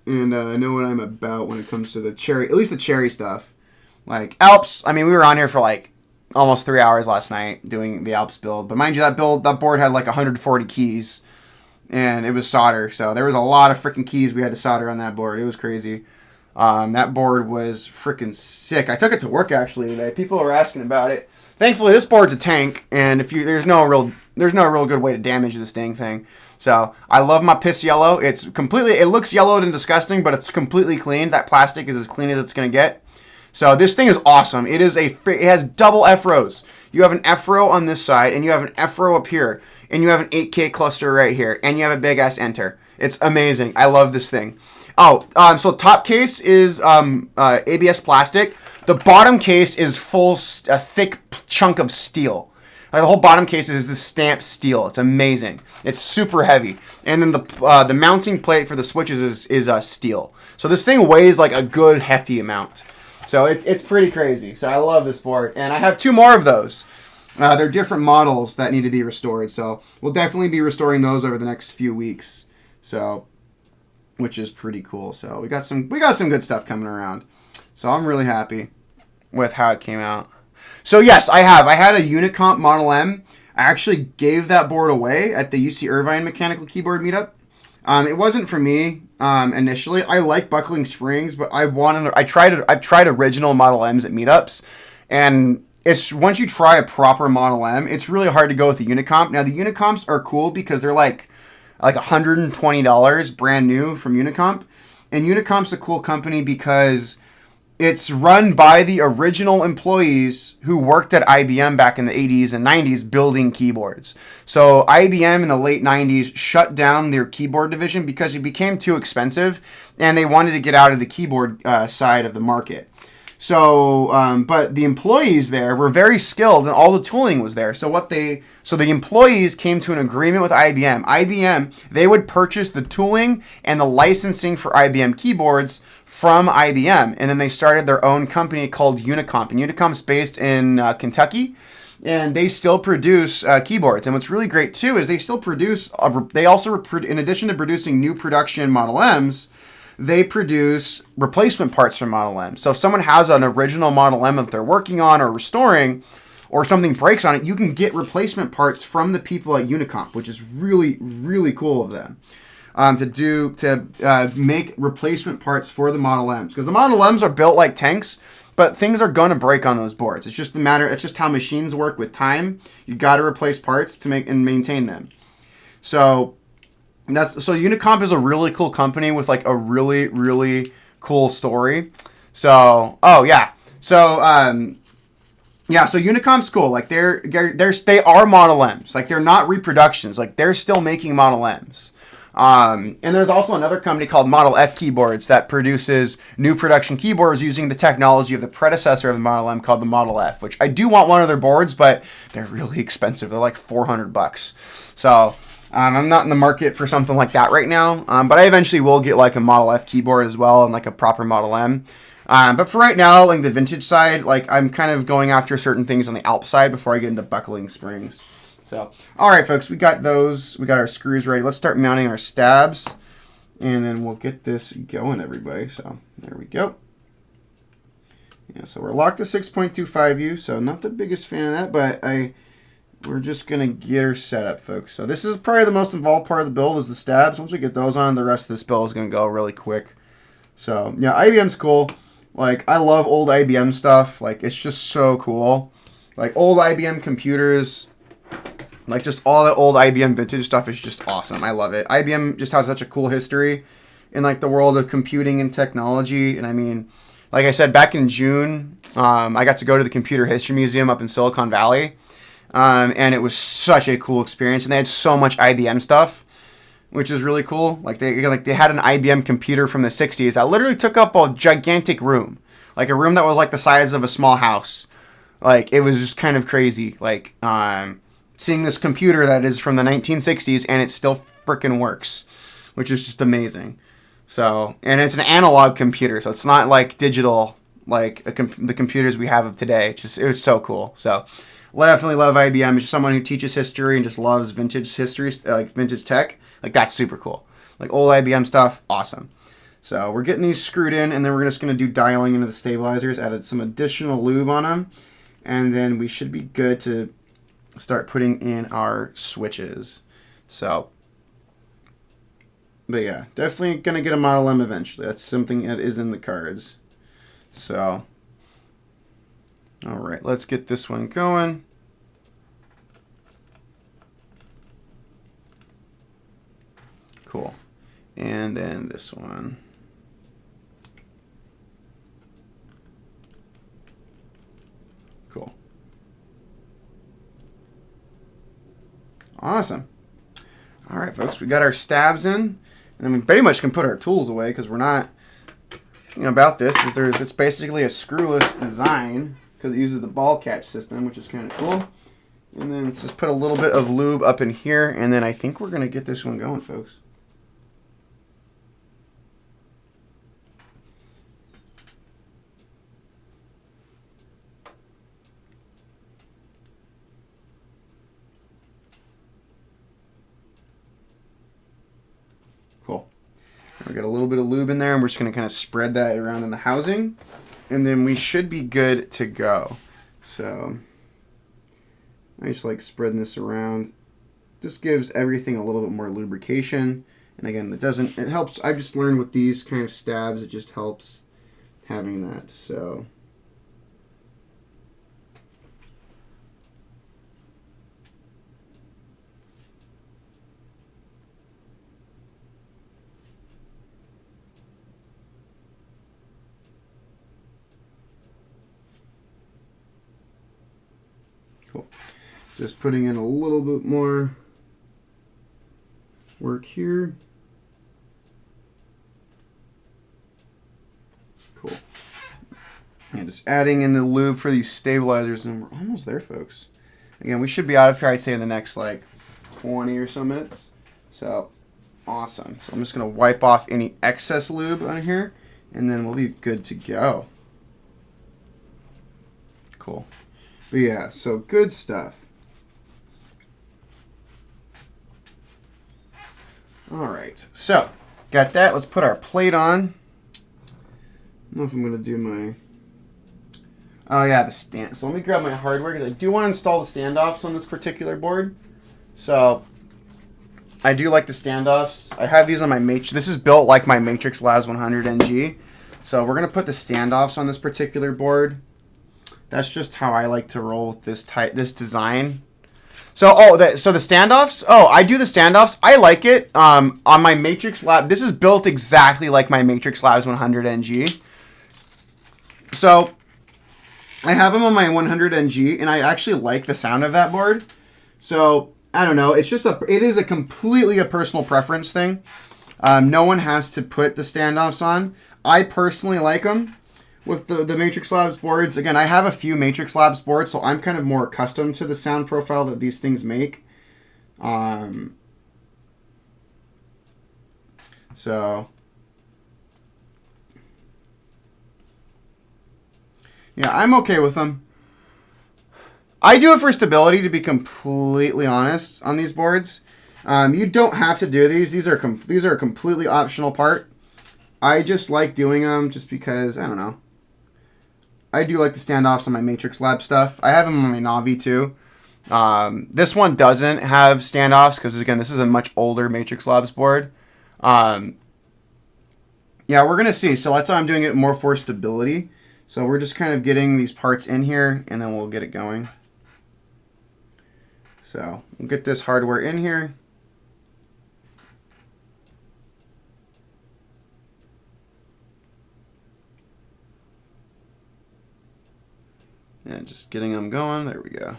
and I know what I'm about when it comes to the cherry, at least the cherry stuff. Like Alps, we were on here for like almost 3 hours last night doing the Alps build. But mind you, that board had like 140 keys, and it was solder. So there was a lot of freaking keys we had to solder on that board. It was crazy. That board was freaking sick. I took it to work actually today. People were asking about it. Thankfully, this board's a tank, and there's no real good way to damage this dang thing. So I love my piss yellow. It looks yellowed and disgusting, but it's completely clean. That plastic is as clean as it's gonna get. So this thing is awesome. It has double F-rows. You have an F-row on this side, and you have an F-row up here, and you have an 8K cluster right here, and you have a big-ass enter. It's amazing. I love this thing. So top case is ABS plastic. The bottom case is a thick chunk of steel. Like the whole bottom case is this stamped steel. It's amazing. It's super heavy. And then the mounting plate for the switches is steel. So this thing weighs like a good hefty amount. So it's pretty crazy. So I love this board. And I have 2 more of those. They're different models that need to be restored. So we'll definitely be restoring those over the next few weeks. So, which is pretty cool. So we got some good stuff coming around. So I'm really happy with how it came out. So yes, I had a Unicomp Model M. I actually gave that board away at the UC Irvine Mechanical Keyboard Meetup. It wasn't for me initially. I like buckling springs, but I've tried original Model M's at meetups, and it's once you try a proper Model M, it's really hard to go with the Unicomp. Now the Unicomps are cool because they're like $120 brand new from Unicomp, and Unicomp's a cool company because it's run by the original employees who worked at IBM back in the 80s and 90s building keyboards. So IBM in the late 90s shut down their keyboard division because it became too expensive, and they wanted to get out of the keyboard side of the market. So, but the employees there were very skilled, and all the tooling was there. So the employees came to an agreement with IBM. IBM, they would purchase the tooling and the licensing for IBM keyboards from IBM, and then they started their own company called Unicomp. And Unicomp's based in Kentucky, and they still produce keyboards. And what's really great too is they still produce. They also, in addition to producing new production Model M's, they produce replacement parts for Model M. So if someone has an original Model M that they're working on or restoring, or something breaks on it, you can get replacement parts from the people at Unicomp, which is really, really cool of them. To make replacement parts for the Model M's. Because the Model M's are built like tanks, but things are going to break on those boards. It's just how machines work with time. You got to replace parts to make and maintain them. So Unicomp is a really cool company with like a really, really cool story. So Unicomp's cool. Like they are Model M's. Like they're not reproductions. Like they're still making Model M's. And there's also another company called Model F Keyboards that produces new production keyboards using the technology of the predecessor of the Model M called the Model F, which I do want one of their boards, but they're really expensive. They're like $400. So I'm not in the market for something like that right now, but I eventually will get like a Model F keyboard as well and like a proper Model M. But for right now, like the vintage side, like I'm kind of going after certain things on the Alp side before I get into buckling springs. So, all right, folks, we got those. We got our screws ready. Let's start mounting our stabs, and then we'll get this going, everybody. So there we go. Yeah, so we're locked to 6.25U, so not the biggest fan of that, but we're just going to get her set up, folks. So this is probably the most involved part of the build is the stabs. Once we get those on, the rest of this build is going to go really quick. So, yeah, IBM's cool. Like, I love old IBM stuff. Like, it's just so cool. Like, old IBM computers, like, just all the old IBM vintage stuff is just awesome. I love it. IBM just has such a cool history in, like, the world of computing and technology. And, I mean, like I said, back in June, I got to go to the Computer History Museum up in Silicon Valley. And it was such a cool experience. And they had so much IBM stuff, which is really cool. Like they had an IBM computer from the 60s that literally took up a gigantic room. Like a room that was like the size of a small house. Like it was just kind of crazy. Like seeing this computer that is from the 1960s and it still freaking works, which is just amazing. So, and it's an analog computer, so it's not like digital like the computers we have of today. It was so cool. So definitely love IBM. It's just someone who teaches history and just loves vintage history, like vintage tech. Like, that's super cool. Like, old IBM stuff, awesome. So, we're getting these screwed in, and then we're just going to do dialing into the stabilizers, added some additional lube on them, and then we should be good to start putting in our switches. So, but yeah, definitely going to get a Model M eventually. That's something that is in the cards. So, all right, let's get this one going. Cool. And then this one. Cool. Awesome. All right, folks, we got our stabs in. And then we pretty much can put our tools away because we're not, about this is it's basically a screwless design because it uses the ball catch system, which is kind of cool. And then let's just put a little bit of lube up in here, and then I think we're going to get this one going, folks. Cool. We got a little bit of lube in there, and we're just going to kind of spread that around in the housing, and then we should be good to go. So I just like spreading this around. Just gives everything a little bit more lubrication. And again, it helps. I've just learned with these kind of stabs, it just helps having that. So cool. Just putting in a little bit more work here. Cool. And just adding in the lube for these stabilizers, and we're almost there, folks. Again, we should be out of here, I'd say, in the next, like, 20 or so minutes. So, awesome. So I'm just going to wipe off any excess lube on here, and then we'll be good to go. Cool. But yeah, so good stuff. Alright, so, got that. Let's put our plate on. I don't know if I'm going to do my... Oh yeah, the stand. So let me grab my hardware, because I do want to install the standoffs on this particular board. So, I do like the standoffs. I have these on my Matrix. This is built like my Matrix Labs 100 NG. So we're going to put the standoffs on this particular board. That's just how I like to roll with this design. So, so the standoffs. Oh, I do the standoffs. I like it. On my Matrix Lab, this is built exactly like my Matrix Labs 100 NG. So, I have them on my 100 NG, and I actually like the sound of that board. So, I don't know. It is a completely a personal preference thing. No one has to put the standoffs on. I personally like them. With the Matrix Labs boards, again, I have a few Matrix Labs boards, so I'm kind of more accustomed to the sound profile that these things make. So, yeah, I'm okay with them. I do it for stability, to be completely honest, on these boards. You don't have to do these. These are a completely optional part. I just like doing them just because, I don't know. I do like the standoffs on my Matrix Lab stuff. I have them on my Navi too. This one doesn't have standoffs because, again, this is a much older Matrix Labs board. Yeah, we're going to see. So that's why I'm doing it more for stability. So we're just kind of getting these parts in here, and then we'll get it going. So we'll get this hardware in here. And just getting them going. There we go.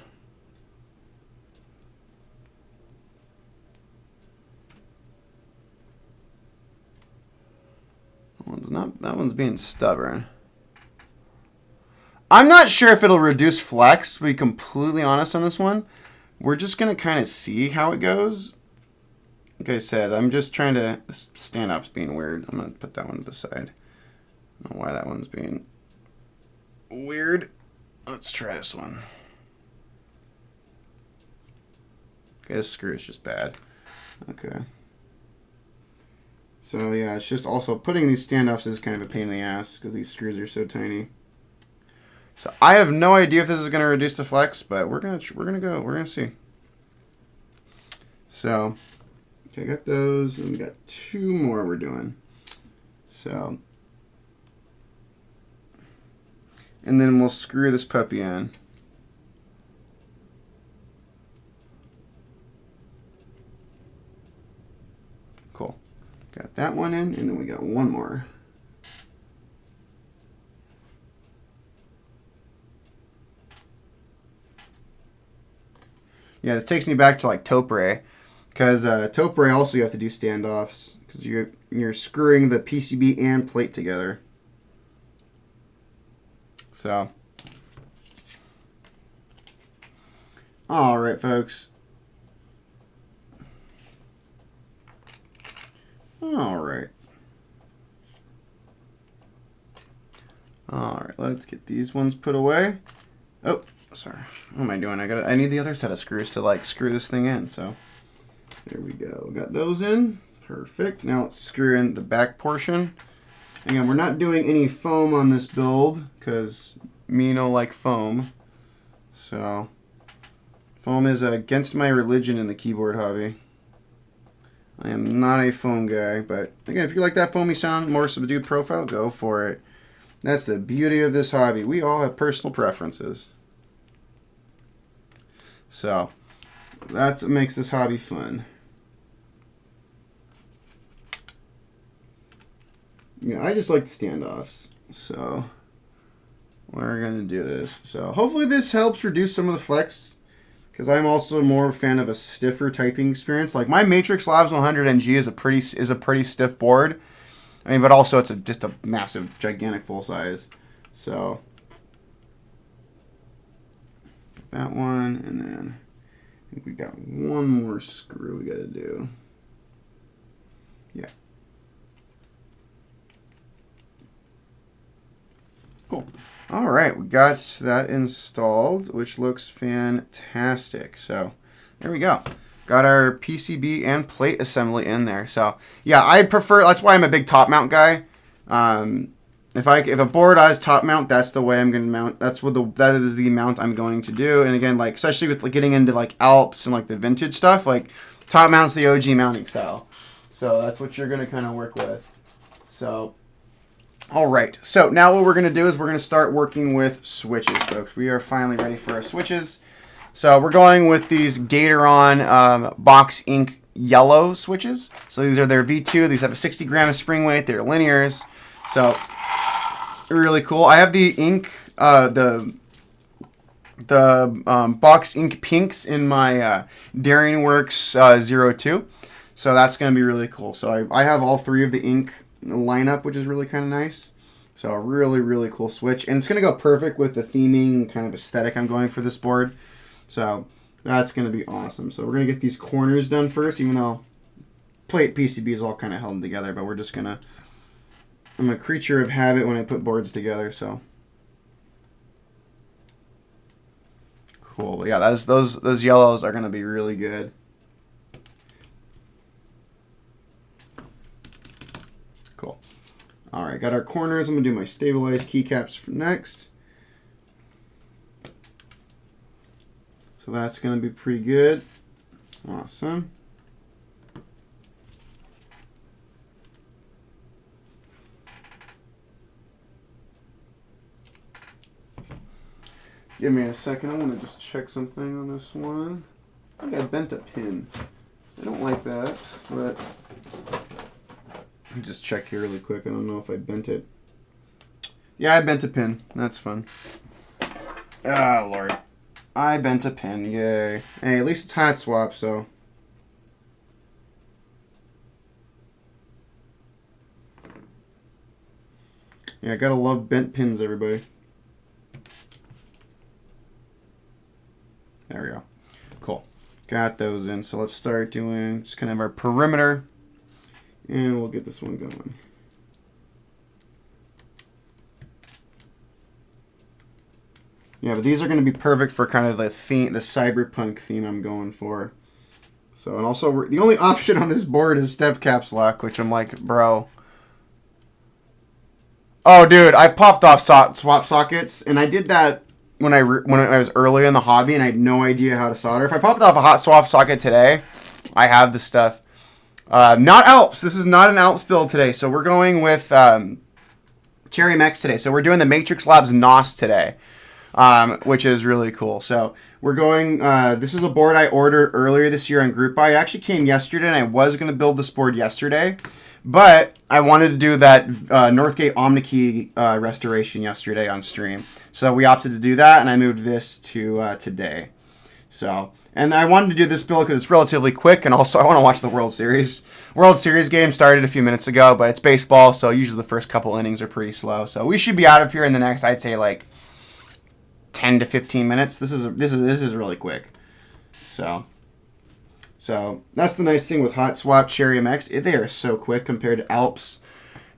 That one's being stubborn. I'm not sure if it'll reduce flex, to be completely honest on this one. We're just going to kind of see how it goes. Like I said, I'm just trying to... This standoff's being weird. I'm going to put that one to the side. I don't know why that one's being weird. Let's try this one. Okay, this screw is just bad. Okay. So yeah, it's just also putting these standoffs is kind of a pain in the ass because these screws are so tiny. So I have no idea if this is going to reduce the flex, but we're gonna see. So okay, I got those, and we got two more we're doing. So. And then we'll screw this puppy in. Cool. Got that one in, and then we got one more. Yeah, this takes me back to like Topre, because Topre also you have to do standoffs because you're screwing the PCB and plate together. So, all right, folks. All right. All right, let's get these ones put away. Oh, sorry. What am I doing? I need the other set of screws to like screw this thing in. So, there we go. Got those in. Perfect. Now let's screw in the back portion. Again, we're not doing any foam on this build because me no like foam. So, foam is against my religion in the keyboard hobby. I am not a foam guy, but again, if you like that foamy sound, more subdued profile, go for it. That's the beauty of this hobby. We all have personal preferences. So, that's what makes this hobby fun. Yeah, I just like the standoffs. So, we're going to do this. So, hopefully this helps reduce some of the flex. Because I'm also more a fan of a stiffer typing experience. Like, my Matrix Labs 100 NG is a pretty stiff board. I mean, but also it's just a massive, gigantic full size. So, that one, and then I think we got one more screw we got to do. Yeah. Cool. All right, we got that installed, which looks fantastic. So there we go. Got our PCB and plate assembly in there. So yeah, I prefer. That's why I'm a big top mount guy. If a board has top mount, that's the way I'm going to mount. That is the mount I'm going to do. And again, like especially with like, getting into like Alps and like the vintage stuff, like top mount's the OG mounting style. So that's what you're going to kind of work with. So. All right, so now what we're going to do is we're going to start working with switches, folks. We are finally ready for our switches. So we're going with these Gateron Box Inc. yellow switches. So these are their V2. These have a 60 gram of spring weight. They're linears. So really cool. I have the ink, the Box Inc. pinks in my Daring Works 02. So that's going to be really cool. So I have all three of the ink lineup, which is really kind of nice. So a really cool switch, and it's going to go perfect with the theming kind of aesthetic I'm going for this board. So that's going to be awesome. So we're going to get these corners done first, even though plate PCB is all kind of held together, but we're just going to, I'm a creature of habit when I put boards together. So cool. But yeah, those yellows are going to be really good. Cool. All right, got our corners. I'm going to do my stabilized keycaps for next. So that's going to be pretty good. Awesome. Give me a second. I want to just check something on this one. I think I bent a pin. I don't like that, but let me just check here really quick. I don't know if I bent it. Yeah, I bent a pin. That's fun. Ah, Lord. I bent a pin. Yay. Hey, at least it's Hotswap, so. Yeah, gotta love bent pins, everybody. There we go. Cool. Got those in. So let's start doing just kind of our perimeter. And we'll get this one going. Yeah, but these are going to be perfect for kind of the theme, the cyberpunk theme I'm going for. So, and also, the only option on this board is step caps lock, which I'm like, bro. Oh, dude, I popped off swap sockets, and I did that when I was early in the hobby, and I had no idea how to solder. If I popped off a hot swap socket today, I have the stuff. Not Alps. This is not an Alps build today, so we're going with Cherry MX today. So we're doing the Matrix Labs NOOS today. Which is really cool. So we're going, this is a board I ordered earlier this year on Group Buy. It actually came yesterday, and I was going to build this board yesterday, but I wanted to do that Northgate OmniKey restoration yesterday on stream. So we opted to do that, and I moved this to today. So, and I wanted to do this build because it's relatively quick, and also I want to watch the World Series. World Series game started a few minutes ago, but it's baseball, so usually the first couple innings are pretty slow. So we should be out of here in the next, I'd say, like 10 to 15 minutes. This is really quick. So that's the nice thing with Hotswap Cherry MX. They are so quick compared to Alps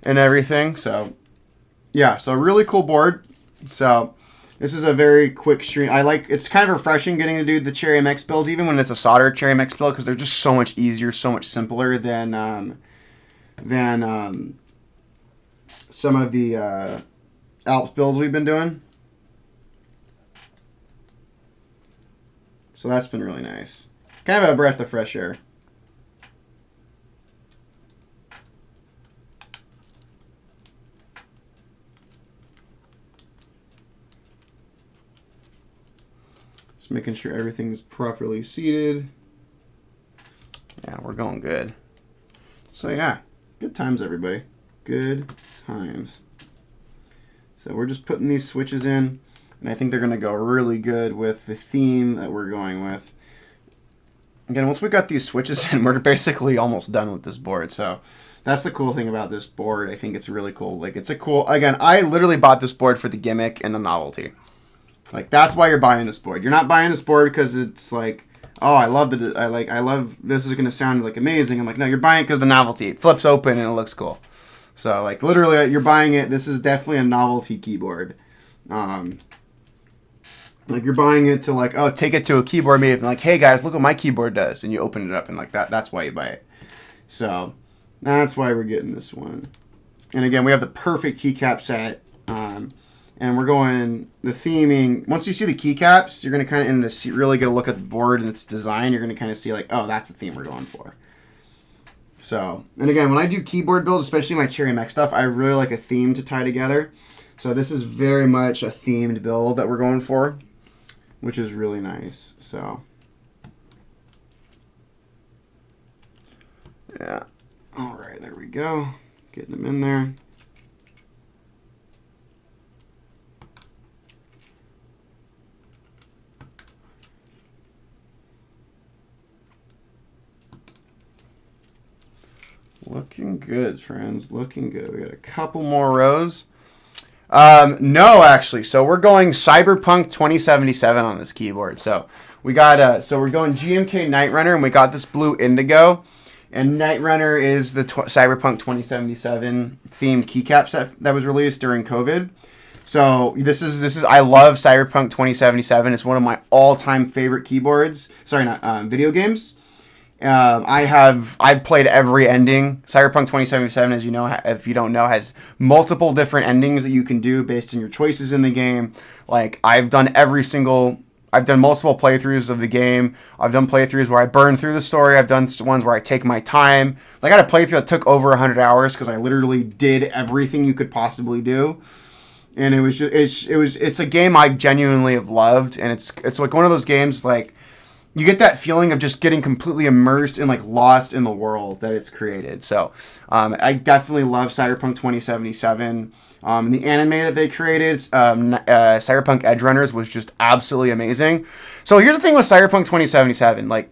and everything. So yeah, so really cool board. So this is a very quick stream. It's kind of refreshing getting to do the Cherry MX builds, even when it's a solder Cherry MX build, because they're just so much easier, so much simpler than some of the Alps builds we've been doing. So that's been really nice. Kind of a breath of fresh air. Just making sure everything's properly seated. Yeah, we're going good. So yeah, good times, everybody. Good times. So we're just putting these switches in. And I think they're going to go really good with the theme that we're going with. Again, once we got these switches in, we're basically almost done with this board. So that's the cool thing about this board. I think it's really cool. Like, it's a cool... Again, I literally bought this board for the gimmick and the novelty. Like, that's why you're buying this board. You're not buying this board because it's like, oh, I love this is gonna sound like amazing. I'm like, no, you're buying it because the novelty. It flips open and it looks cool. So like literally, you're buying it. This is definitely a novelty keyboard. Like you're buying it to like, oh, take it to a keyboard meetup and like, hey guys, look what my keyboard does, and you open it up and like that. That's why you buy it. So that's why we're getting this one. And again, we have the perfect keycap set. And we're going the theming. Once you see the keycaps, you're gonna kind of in this really get a look at the board and its design. You're gonna kind of see like, oh, that's the theme we're going for. So, and again, when I do keyboard builds, especially my Cherry Mech stuff, I really like a theme to tie together. So this is very much a themed build that we're going for, which is really nice. So, yeah. All right, there we go. Getting them in there. Looking good, friends. Looking good. We got a couple more rows. No, actually. So we're going Cyberpunk 2077 on this keyboard. So we got so we're going GMK Nightrunner, and we got this blue indigo. And Nightrunner is the Cyberpunk 2077 themed keycaps that was released during COVID. So this is I love Cyberpunk 2077. It's one of my all-time favorite keyboards. Sorry, not video games. I've played every ending. Cyberpunk 2077, as you know, if you don't know, has multiple different endings that you can do based on your choices in the game. Like I've done multiple playthroughs of the game. I've done playthroughs where I burn through the story. I've done ones where I take my time. Like I had a playthrough that took over 100 hours because I literally did everything you could possibly do. And it's a game I genuinely have loved, and it's like one of those games like. You get that feeling of just getting completely immersed and like lost in the world that it's created. So I definitely love Cyberpunk 2077. The anime that they created, Cyberpunk Edgerunners, was just absolutely amazing. So here's the thing with Cyberpunk 2077. Like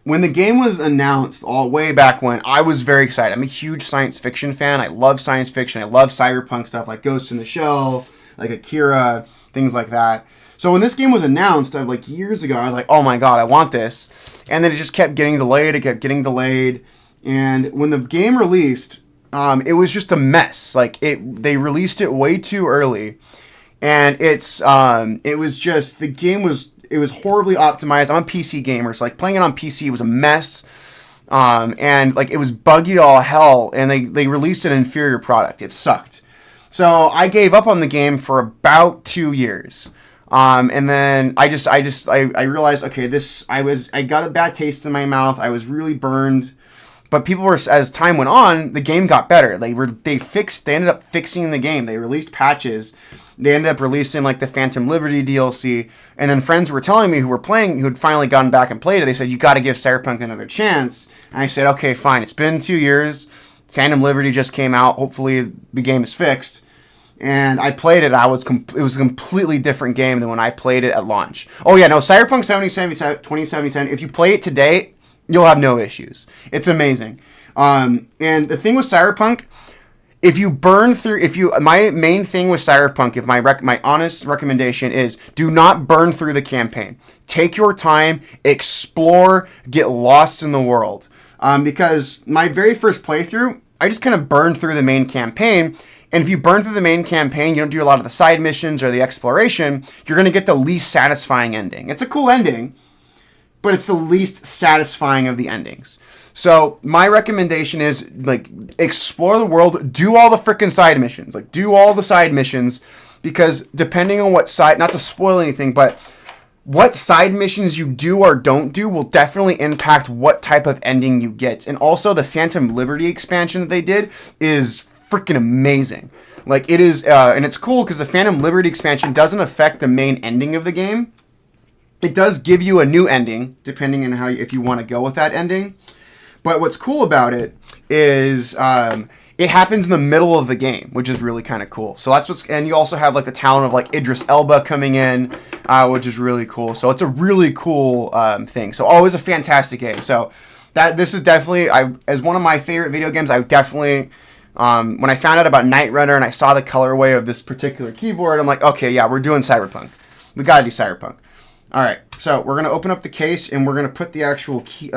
when the game was announced all way back when, I was very excited. I'm a huge science fiction fan. I love science fiction. I love cyberpunk stuff like Ghost in the Shell, like Akira, things like that. So when this game was announced, like years ago, I was like, "Oh my god, I want this!" And then it just kept getting delayed. It kept getting delayed. And when the game released, it was just a mess. Like they released it way too early, and it was just the game was horribly optimized. I'm a PC gamer, so like playing it on PC was a mess. And like it was buggy to all hell. And they released an inferior product. It sucked. So I gave up on the game for about 2 years. And then I realized, okay, I got a bad taste in my mouth. I was really burned, but as time went on, the game got better. They ended up fixing the game. They released patches. They ended up releasing like the Phantom Liberty DLC. And then friends were telling me who had finally gotten back and played it. They said, you got to give Cyberpunk another chance. And I said, okay, fine. It's been 2 years. Phantom Liberty just came out. Hopefully the game is fixed. And I played it. It was a completely different game than when I played it at launch. Oh yeah, no, Cyberpunk 2077. If you play it today, you'll have no issues. It's amazing. And the thing with Cyberpunk, my main thing with Cyberpunk, my honest recommendation is do not burn through the campaign. Take your time, explore, get lost in the world. Because my very first playthrough, I just kind of burned through the main campaign. And if you burn through the main campaign, you don't do a lot of the side missions or the exploration, you're going to get the least satisfying ending. It's a cool ending, but it's the least satisfying of the endings. So my recommendation is, like, explore the world, do all the frickin' side missions. Like, do all the side missions, because depending on what side, not to spoil anything, but what side missions you do or don't do will definitely impact what type of ending you get. And also the Phantom Liberty expansion that they did is freaking amazing. Like it is, and it's cool because the Phantom Liberty expansion doesn't affect the main ending of the game. It does give you a new ending depending on if you want to go with that ending. But what's cool about it is it happens in the middle of the game, which is really kind of cool. So and you also have like the town of like Idris Elba coming in, which is really cool. So it's a really cool thing. So always a fantastic game. So this is definitely, as one of my favorite video games, I definitely. When I found out about Nightrunner and I saw the colorway of this particular keyboard, I'm like, okay, yeah, we're doing Cyberpunk. we got to do Cyberpunk. All right, so we're going to open up the case, and we're going to put the actual key,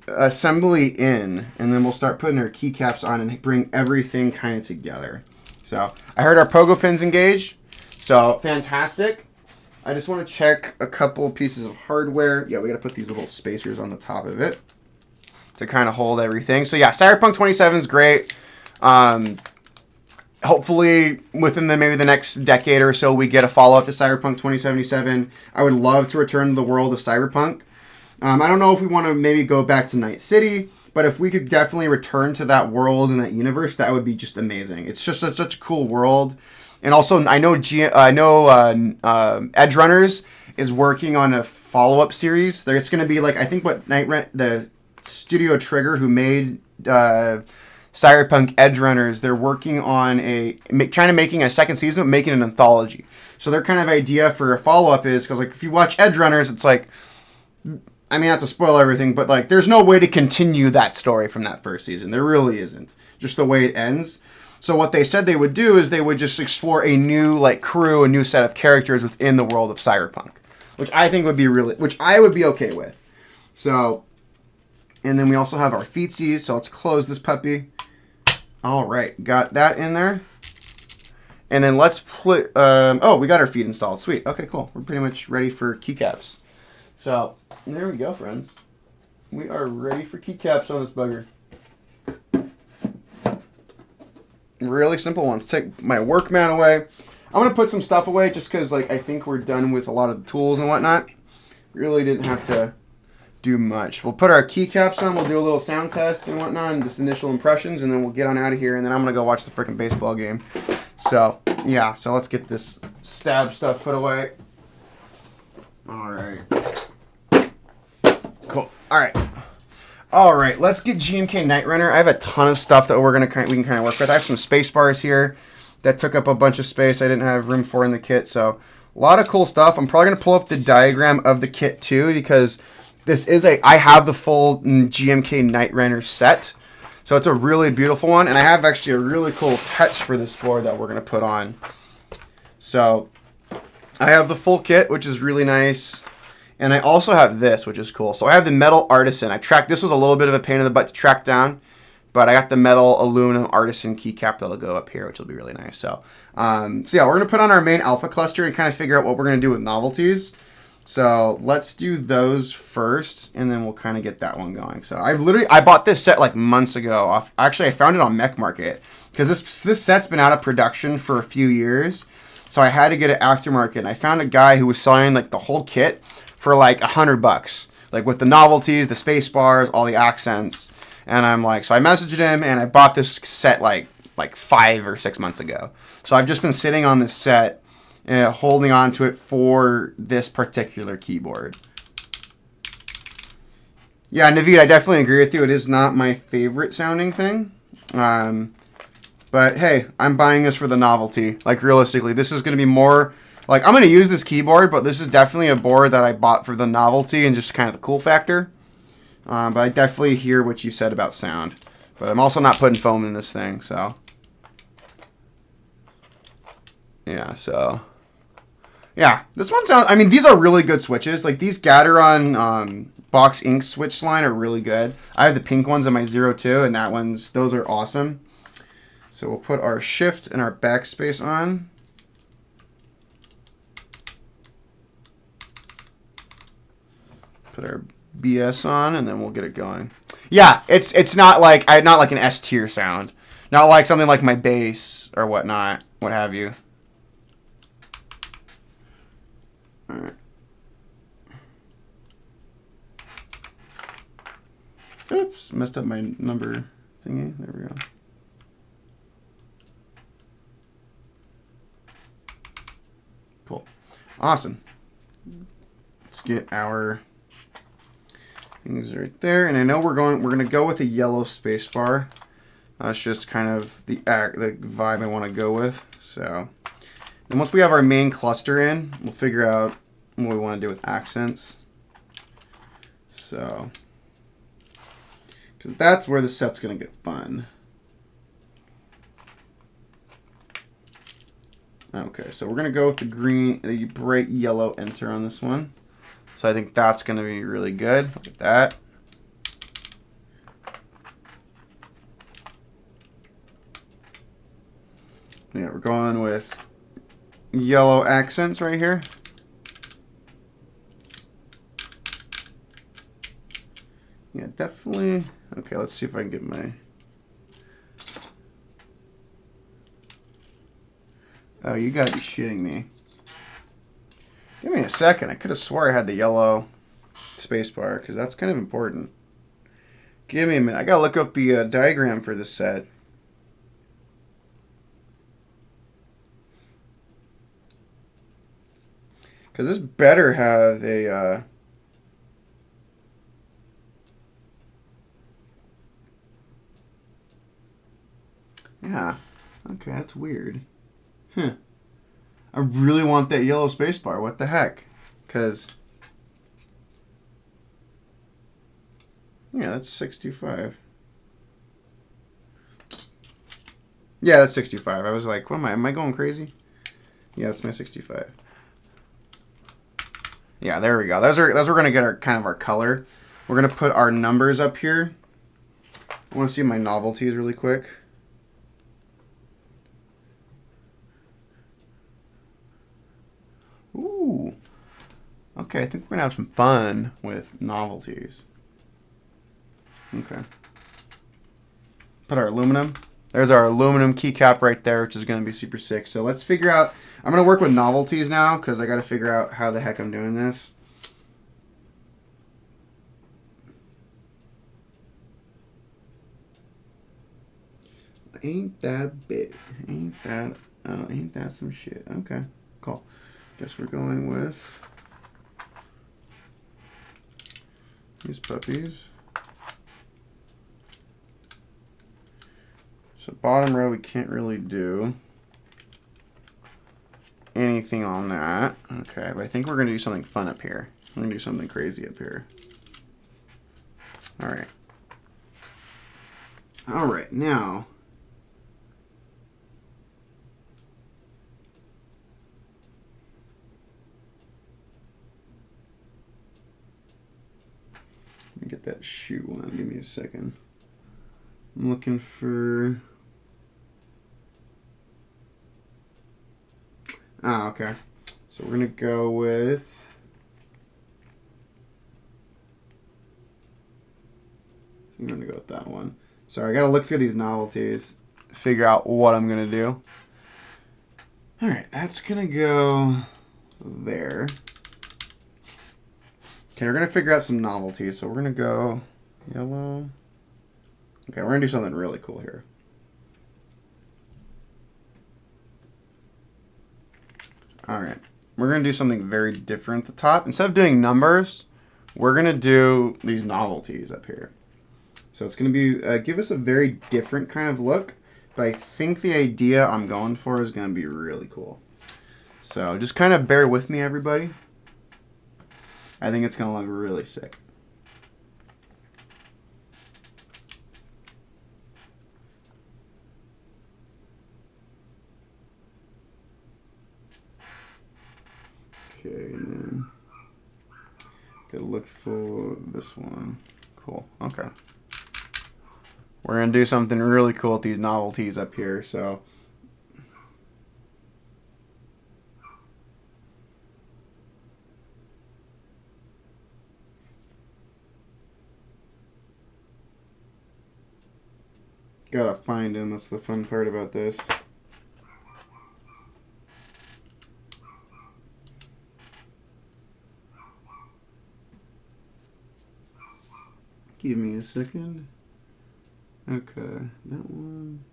assembly in, and then we'll start putting our keycaps on and bring everything kind of together. So I heard our pogo pins engaged, so fantastic. I just want to check a couple pieces of hardware. Yeah, we got to put these little spacers on the top of it to kind of hold everything. So yeah, Cyberpunk 27 is great. Hopefully within maybe the next decade or so, we get a follow-up to Cyberpunk 2077. I would love to return to the world of Cyberpunk. I don't know if we want to maybe go back to Night City, but if we could definitely return to that world and that universe, that would be just amazing. It's just such a cool world. And also, I know Edge Runners is working on a follow-up series. It's going to be like, I think what the Studio Trigger, who made Cyberpunk Edge Runners, they're working on trying to making a second season, but making an anthology. So their kind of idea for a follow-up is, because like if you watch Edge Runners, it's like, I mean, not to spoil everything, but like there's no way to continue that story from that first season. There really isn't. Just the way it ends. So what they said they would do is they would just explore a new like crew, a new set of characters within the world of Cyberpunk, which I think would be which I would be okay with. So, and then we also have our feetsies. So let's close this puppy. All right, got that in there. And then let's put, oh, we got our feet installed. Sweet. Okay, cool. We're pretty much ready for keycaps. So there we go, friends. We are ready for keycaps on this bugger. Really simple ones. Take my work mat away. I'm going to put some stuff away just because like, I think we're done with a lot of the tools and whatnot. Really didn't have to do much. We'll put our keycaps on. We'll do a little sound test and whatnot and just initial impressions, and then we'll get on out of here, and then I'm going to go watch the freaking baseball game. So, yeah. So let's get this stab stuff put away. All right. Cool. All right. All right, let's get GMK Nightrunner. I have a ton of stuff that we can kind of work with. I have some space bars here that took up a bunch of space I didn't have room for in the kit. So a lot of cool stuff. I'm probably going to pull up the diagram of the kit too, because this is I have the full GMK Nightrunner set. So it's a really beautiful one. And I have actually a really cool touch for this board that we're going to put on. So I have the full kit, which is really nice. And I also have this, which is cool. So I have the Metal Artisan. This was a little bit of a pain in the butt to track down, but I got the Metal Aluminum Artisan keycap that'll go up here, which will be really nice. So, yeah, we're going to put on our main alpha cluster and kind of figure out what we're going to do with novelties. So let's do those first, and then we'll kind of get that one going. So I bought this set like months ago. Actually, I found it on Mech Market because this set's been out of production for a few years. So I had to get it aftermarket. And I found a guy who was selling like the whole kit for like $100, like with the novelties, the space bars, all the accents. And I'm like, so I messaged him and I bought this set like 5 or 6 months ago. So I've just been sitting on this set and holding on to it for this particular keyboard. Yeah, Naveed, I definitely agree with you. It is not my favorite sounding thing. But hey, I'm buying this for the novelty. Like realistically, this is going to be more like, I'm going to use this keyboard, but this is definitely a board that I bought for the novelty and just kind of the cool factor. But I definitely hear what you said about sound. But I'm also not putting foam in this thing, so. Yeah, so. Yeah, this one sounds, I mean, these are really good switches. Like, these Gateron box ink switch line are really good. I have the pink ones in my 02, and those are awesome. So we'll put our shift and our backspace on. Put our BS on, and then we'll get it going. Yeah, it's not like an S tier sound, not like something like my bass or whatnot, what have you. All right. Oops, messed up my number thingy. There we go. Cool, awesome. Let's get our things right there, and I know we're gonna go with a yellow space bar. That's just kind of the vibe I want to go with. So, and once we have our main cluster in, we'll figure out what we want to do with accents. So, because that's where the set's gonna get fun. Okay, so we're going to go with the green, the bright yellow enter on this one. So I think that's going to be really good. Look at that. Yeah, we're going with yellow accents right here. Yeah, definitely. Okay, let's see if I can get my... Oh, you gotta be shitting me. Give me a second. I could have swore I had the yellow spacebar, because that's kind of important. Give me a minute. I gotta look up the diagram for this set. Because this better have a... Yeah. Okay, that's weird. Huh. I really want that yellow spacebar. What the heck? Because... Yeah, that's 65. Yeah, that's 65. I was like, what am I going crazy? Yeah, that's my 65. Yeah, there we go. Those are going to get our kind of our color. We're going to put our numbers up here. I want to see my novelties really quick. Ooh. Okay, I think we're going to have some fun with novelties. Okay. Put our aluminum. There's our aluminum keycap right there, which is going to be super sick. So let's figure out... I'm going to work with novelties now, because I got to figure out how the heck I'm doing this. Ain't that a bit? Ain't that some shit? Okay, cool. Guess we're going with these puppies. So bottom row, we can't really do anything on that. Okay, but I think we're going to do something fun up here. We're going to do something crazy up here. All right. All right, now... Let me get that shoe one. Give me a second. I'm looking for... Ah, okay. So we're going to go with... I'm going to go with that one. Sorry, I got to look through these novelties to figure out what I'm going to do. All right, that's going to go there. Okay, we're going to figure out some novelties. So we're going to go yellow. Okay, we're going to do something really cool here. All right, we're going to do something very different at the top. Instead of doing numbers, we're going to do these novelties up here. So it's going to be, give us a very different kind of look, but I think the idea I'm going for is going to be really cool. So just kind of bear with me, everybody. I think it's going to look really sick. Okay, and then gotta look for this one. Cool. Okay. We're gonna do something really cool with these novelties up here. So gotta find them. That's the fun part about this. Give me a second. Okay, that one.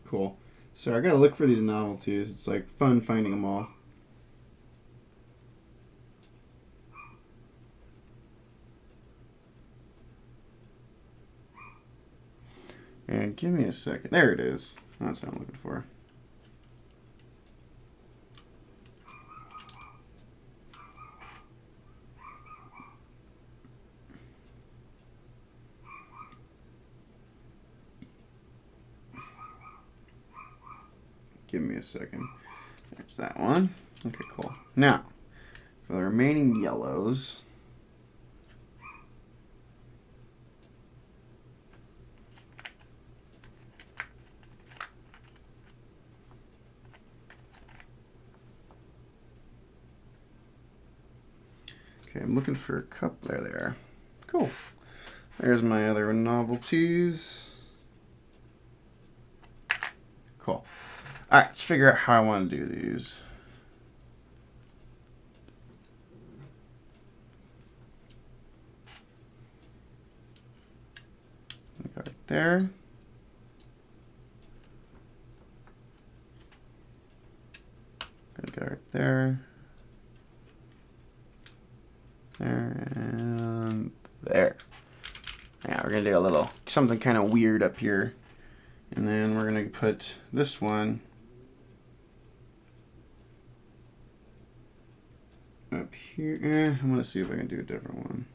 Cool. So I gotta look for these novelties. It's like fun finding them all. And give me a second. There it is. That's what I'm looking for. Give me a second. There's that one. Okay, cool. Now, for the remaining yellows, okay, I'm looking for a cup. There they are. Cool. There's my other novelties. Cool. All right, let's figure out how I want to do these. Go right there. Gonna go right there. There and there. Yeah, we're gonna do a little something kind of weird up here, and then we're gonna put this one up here. I'm gonna see if I can do a different one.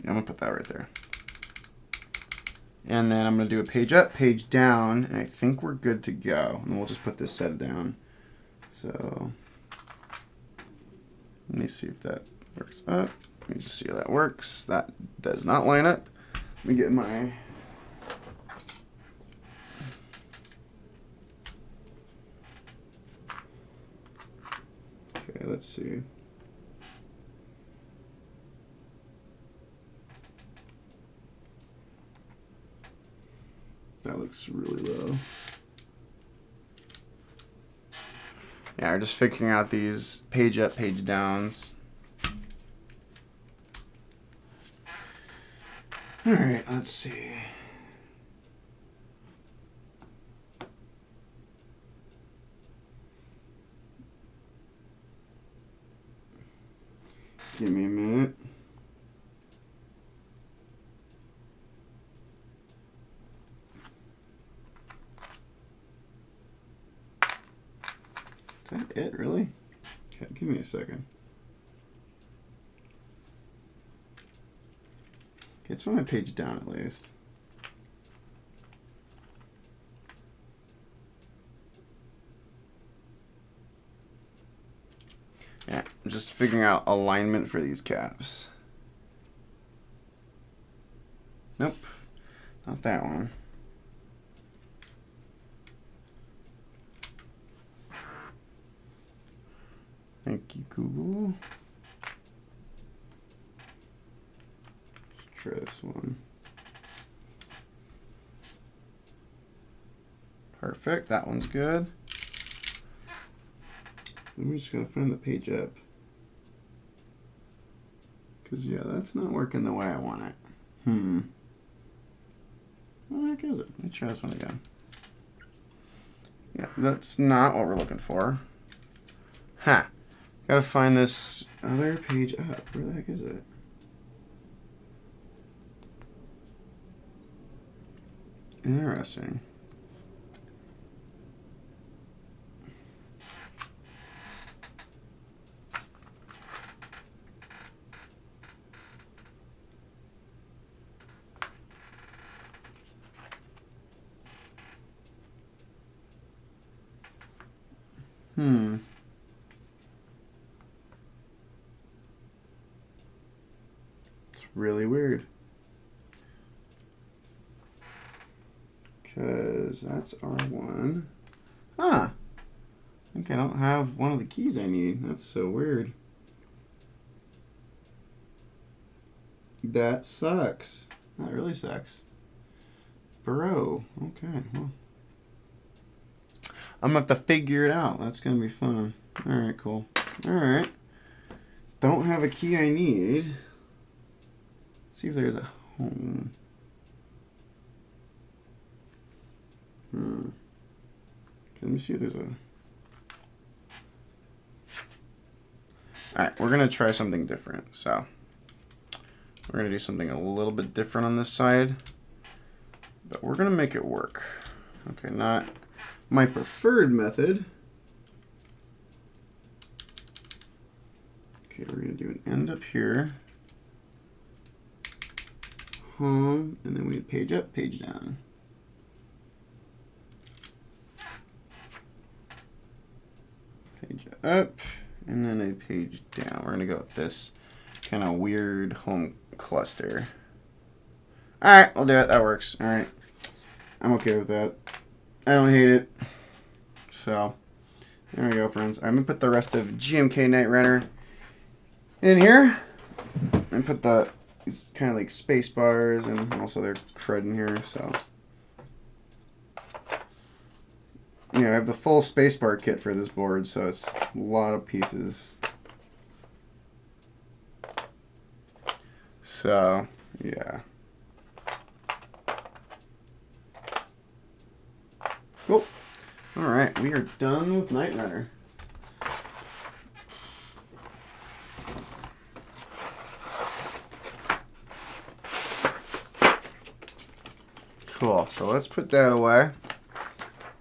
Yeah, I'm gonna put that right there. And then I'm gonna do a page up, page down, and I think we're good to go. And we'll just put this set down. So let me see if that works up. Let me just see how that works. That does not line up. Let me get my okay, let's see. That looks really low. Yeah, we're just figuring out these page up, page downs. All right, let's see. Give me a minute. Is that it, really? Okay, give me a second. Okay, it's from my page down at least. Yeah, I'm just figuring out alignment for these caps. Nope, not that one. Thank you, Google. Let's try this one. Perfect, that one's good. Then we just gotta find the page up. Cause yeah, that's not working the way I want it. What the heck is it? Let me try this one again. Yeah, that's not what we're looking for. Ha! Gotta find this other page up. Where the heck is it? Interesting. It's really weird. Because that's R1. Huh. I think I don't have one of the keys I need. That's so weird. That sucks. That really sucks. Bro. Okay, well. I'm going to have to figure it out. That's going to be fun. Alright, cool. Alright. Don't have a key I need. Let's see if there's a home. Let me see if there's a... Alright, we're going to try something different. So, We're going to do something a little bit different on this side. But we're going to make it work. Okay, not my preferred method. Okay, we're going to do an end up here. Home, and then we need page up, page down. Page up, and then a page down. We're going to go with this kind of weird home cluster. Alright, we'll do it. That works. Alright. I'm okay with that. I don't hate it. So, there we go, friends. I'm going to put the rest of GMK Nightrunner in here. And put these kind of like space bars and also their crud in here. So, yeah, I have the full spacebar kit for this board, so it's a lot of pieces. So, yeah. Cool. Alright, we are done with Nightrunner. Cool, so let's put that away.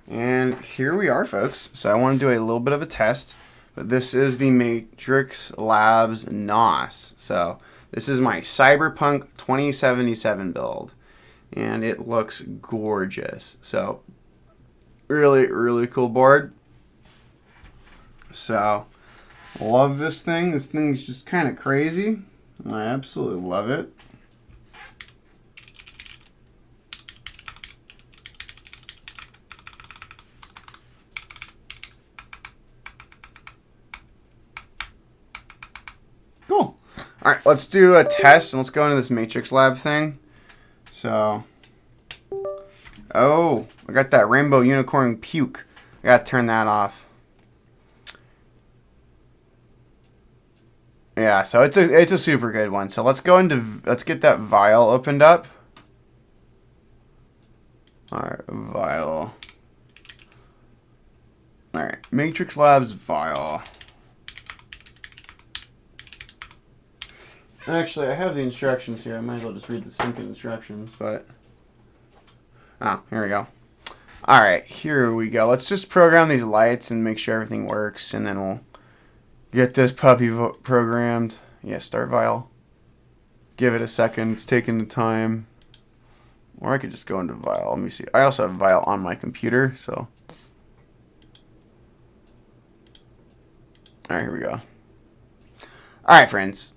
And here we are, folks. So I want to do a little bit of a test. But this is the Matrix Labs NOOS. So this is my Cyberpunk 2077 build. And it looks gorgeous. So really, really cool board. So love this thing. This thing's just kind of crazy. I absolutely love it. Cool. All right, let's do a test and let's go into this Matrix Lab thing. So, oh, I got that rainbow unicorn puke. I gotta turn that off. Yeah, so it's a super good one. So let's get that vial opened up. All right, vial. All right, Matrix Labs vial. Actually, I have the instructions here. I might as well just read the simple instructions, but... Oh, here we go. Alright, here we go. Let's just program these lights and make sure everything works, and then we'll get this puppy programmed. Yeah, start vial. Give it a second. It's taking the time. Or I could just go into vial. Let me see. I also have vial on my computer, so... Alright, here we go. Alright, friends.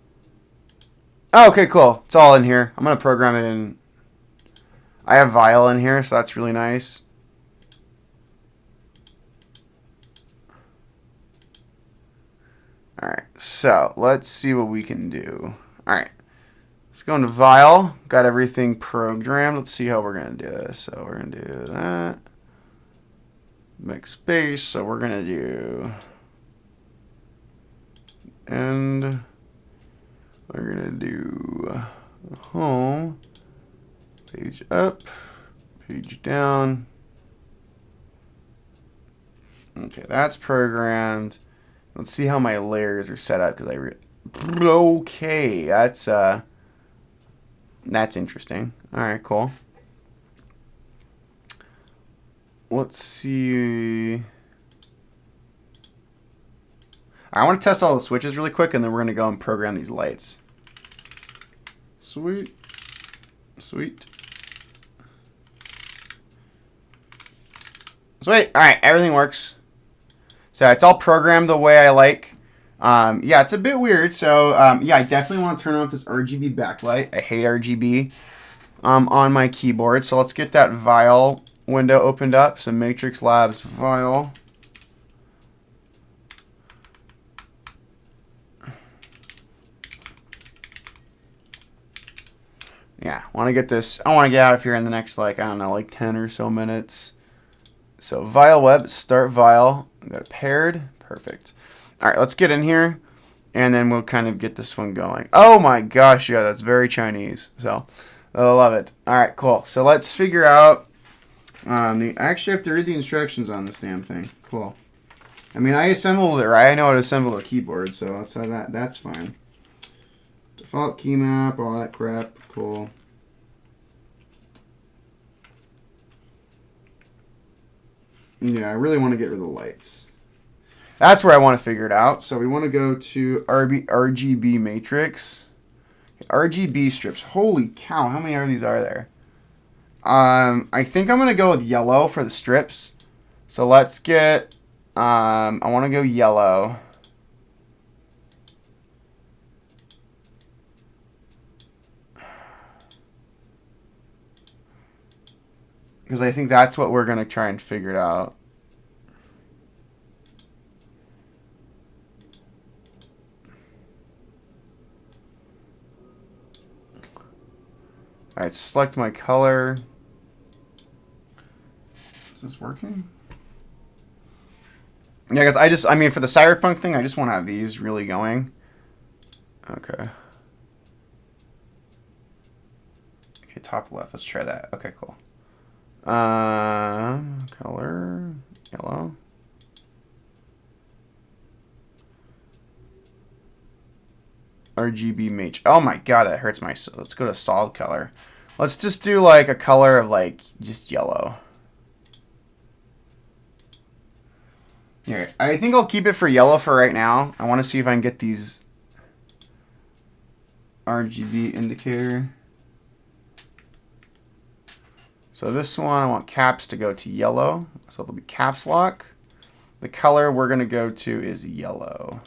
Oh, okay, cool. It's all in here. I'm going to program it in. I have vial in here, so that's really nice. Alright, so let's see what we can do. Alright, let's go into vial. Got everything programmed. Let's see how we're going to do this. So we're going to do that. Make space. So we're going to do... And... We're going to do home, page up, page down. Okay, that's programmed. Let's see how my layers are set up. Okay, that's interesting. All right, cool. Let's see. I want to test all the switches really quick, and then we're going to go and program these lights. Sweet. Sweet. Sweet. All right, everything works. So it's all programmed the way I like. Yeah, it's a bit weird. So, yeah, I definitely want to turn off this RGB backlight. I hate RGB on my keyboard. So let's get that vial window opened up. So Matrix Labs vial. Yeah, want to get this. I want to get out of here in the next, like, I don't know, like 10 or so minutes. So vial web, start vial. We got it paired. Perfect. All right, let's get in here, and then we'll kind of get this one going. Oh my gosh, yeah, that's very Chinese. So I love it. All right, cool. So let's figure out. I actually have to read the instructions on this damn thing. Cool. I mean, I assembled it, right? I know how to assemble a keyboard, so outside that, that's fine. To default key map, all that crap. Cool. Yeah, I really want to get rid of the lights. That's where I want to figure it out. So we want to go to RGB matrix. RGB strips. Holy cow, how many of these are there? I think I'm going to go with yellow for the strips. So let's get, I want to go yellow. Because I think that's what we're going to try and figure it out. Alright, select my color. Is this working? Yeah, guys, I mean, for the Cyberpunk thing, I just want to have these really going. Okay. Okay, top left. Let's try that. Okay, cool. Color, yellow. RGB mage. Oh my god, that hurts my. Let's go to solid color. Let's just do like a color of like just yellow. Here, I think I'll keep it for yellow for right now. I want to see if I can get these RGB indicator. So this one, I want caps to go to yellow. So it'll be caps lock. The color we're going to go to is yellow.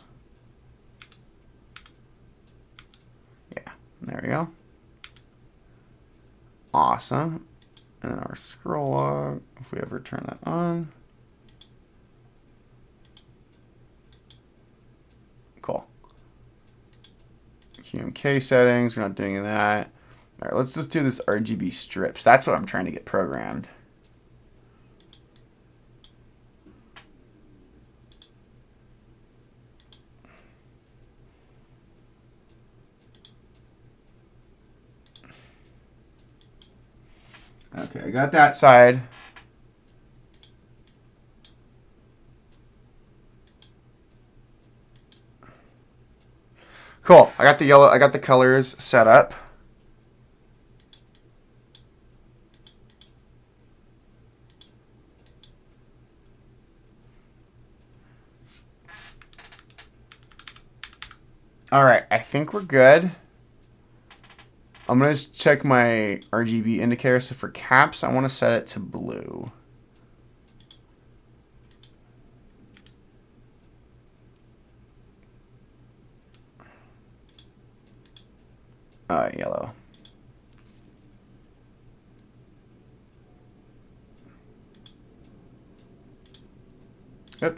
Yeah, there we go. Awesome. And then our scroll log, if we ever turn that on. Cool. GMK settings, we're not doing that. All right, let's just do this RGB strips. That's what I'm trying to get programmed. Okay, I got that side. Cool. I got the yellow, I got the colors set up. All right, I think we're good. I'm going to check my RGB indicator. So for caps, I want to set it to blue. Yellow. Yep.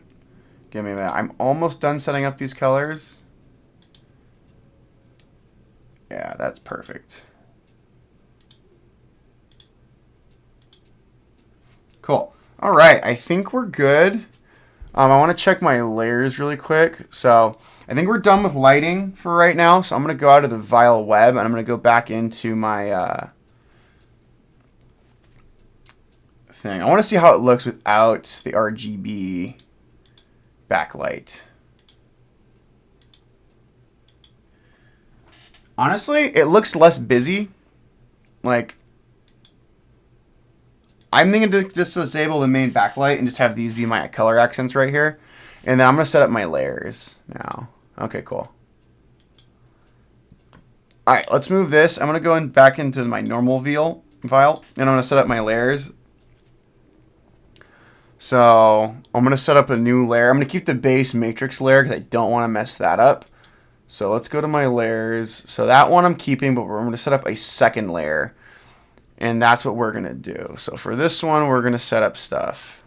Give me a minute. I'm almost done setting up these colors. Yeah, that's perfect. Cool. All right, I think we're good. I want to check my layers really quick. So I think we're done with lighting for right now. So I'm going to go out of the Vile Web and I'm going to go back into my thing. I want to see how it looks without the RGB backlight. Honestly, it looks less busy. Like, I'm thinking to just disable the main backlight and just have these be my color accents right here. And then I'm going to set up my layers now. Okay, cool. All right, let's move this. I'm going to go back into my normal file, and I'm going to set up my layers. So I'm going to set up a new layer. I'm going to keep the base matrix layer because I don't want to mess that up. So let's go to my layers. So that one I'm keeping, but we're going to set up a second layer. And that's what we're going to do. So for this one, we're going to set up stuff.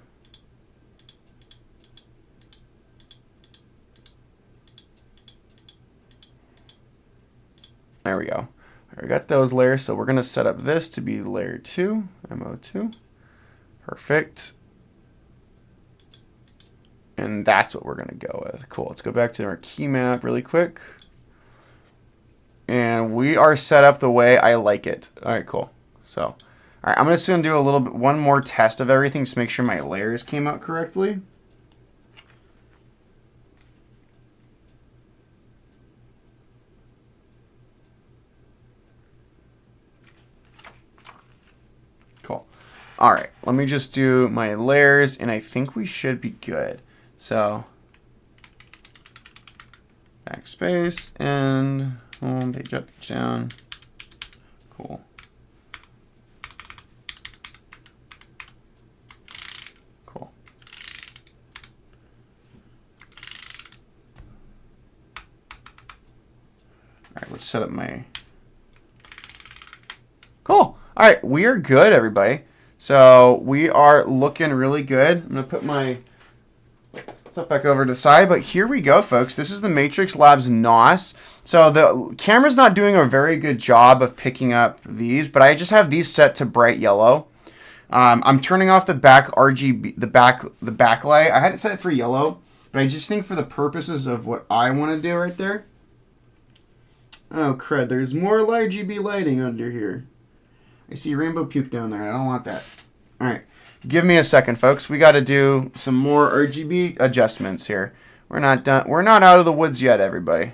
There we go. I got those layers. So we're going to set up this to be layer 2, MO2. Perfect. And that's what we're going to go with. Cool. Let's go back to our key map really quick. And we are set up the way I like it. All right, cool. So, all right, I'm just going to do one more test of everything just to make sure my layers came out correctly. Cool. All right, let me just do my layers, and I think we should be good. So backspace and home page up, down. Cool. Cool. All right, let's set up my. Cool. All right, we are good, everybody. So we are looking really good. I'm gonna put my stuff back over to the side, but here we go, folks. This is the Matrix Labs NOS. So the camera's not doing a very good job of picking up these, but I just have these set to bright yellow. I'm turning off the back RGB, the backlight. I had it set for yellow, but I just think for the purposes of what I want to do right there. Oh crud! There's more RGB lighting under here. I see rainbow puke down there. I don't want that. All right. Give me a second, folks. We got to do some more RGB adjustments here. We're not done. We're not out of the woods yet, everybody. All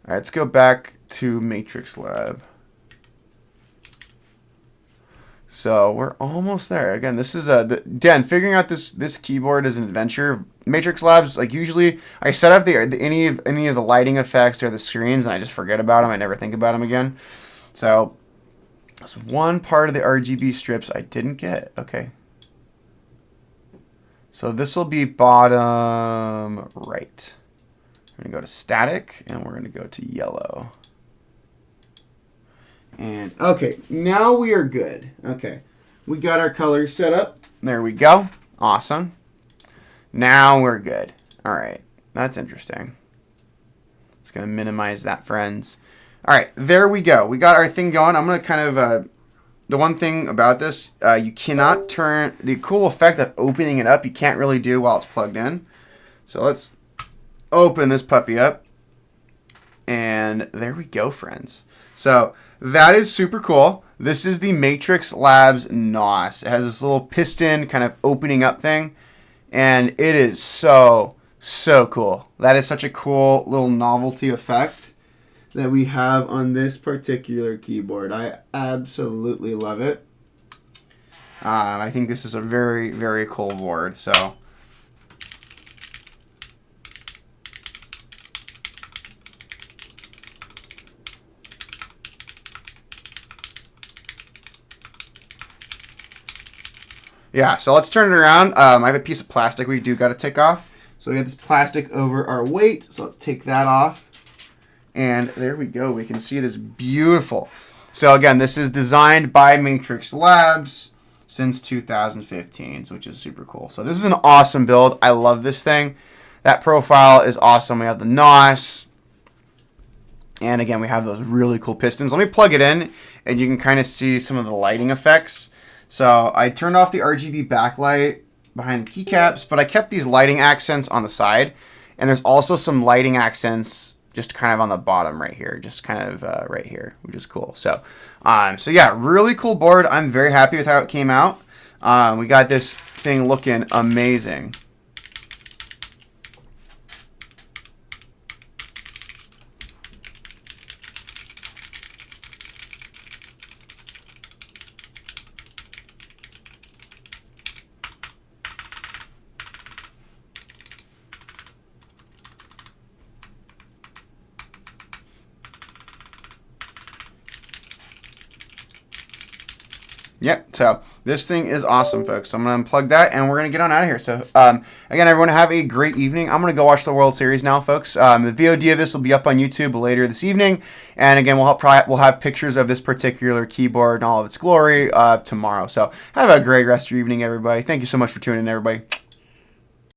right, let's go back to Matrix Lab. So we're almost there. Again, this is Dan. Figuring out this keyboard is an adventure. Matrix Labs, like usually, I set up any of the lighting effects or the screens, and I just forget about them. I never think about them again. So there's one part of the RGB strips I didn't get. Okay. So this will be bottom right. We're going to go to static, and we're going to go to yellow. And, okay, now we are good. Okay, we got our colors set up. There we go. Awesome. Now we're good. All right, that's interesting. It's going to minimize that, friends. All right, there we go. We got our thing going. I'm going to kind of... the one thing about this, you cannot turn the cool effect of opening it up. You can't really do while it's plugged in. So let's open this puppy up. And there we go, friends. So that is super cool. This is the Matrix Labs NOS. It has this little piston kind of opening up thing. And it is so, so cool. That is such a cool little novelty effect that we have on this particular keyboard. I absolutely love it. I think this is a very, very cool board. So yeah, so let's turn it around. I have a piece of plastic we do got to take off. So we have this plastic over our weight. So let's take that off. And there we go. We can see this beautiful. So again, this is designed by Matrix Labs since 2015, which is super cool. So this is an awesome build. I love this thing. That profile is awesome. We have the NOS. And again, we have those really cool pistons. Let me plug it in, and you can kind of see some of the lighting effects. So I turned off the RGB backlight behind the keycaps, but I kept these lighting accents on the side. And there's also some lighting accents just kind of on the bottom right here, just kind of right here, which is cool. So, so yeah, really cool board. I'm very happy with how it came out. We got this thing looking amazing. Yep, so this thing is awesome, folks. So I'm going to unplug that, and we're going to get on out of here. So, again, everyone, have a great evening. I'm going to go watch the World Series now, folks. The VOD of this will be up on YouTube later this evening. And, again, we'll have pictures of this particular keyboard and all of its glory tomorrow. So have a great rest of your evening, everybody. Thank you so much for tuning in, everybody.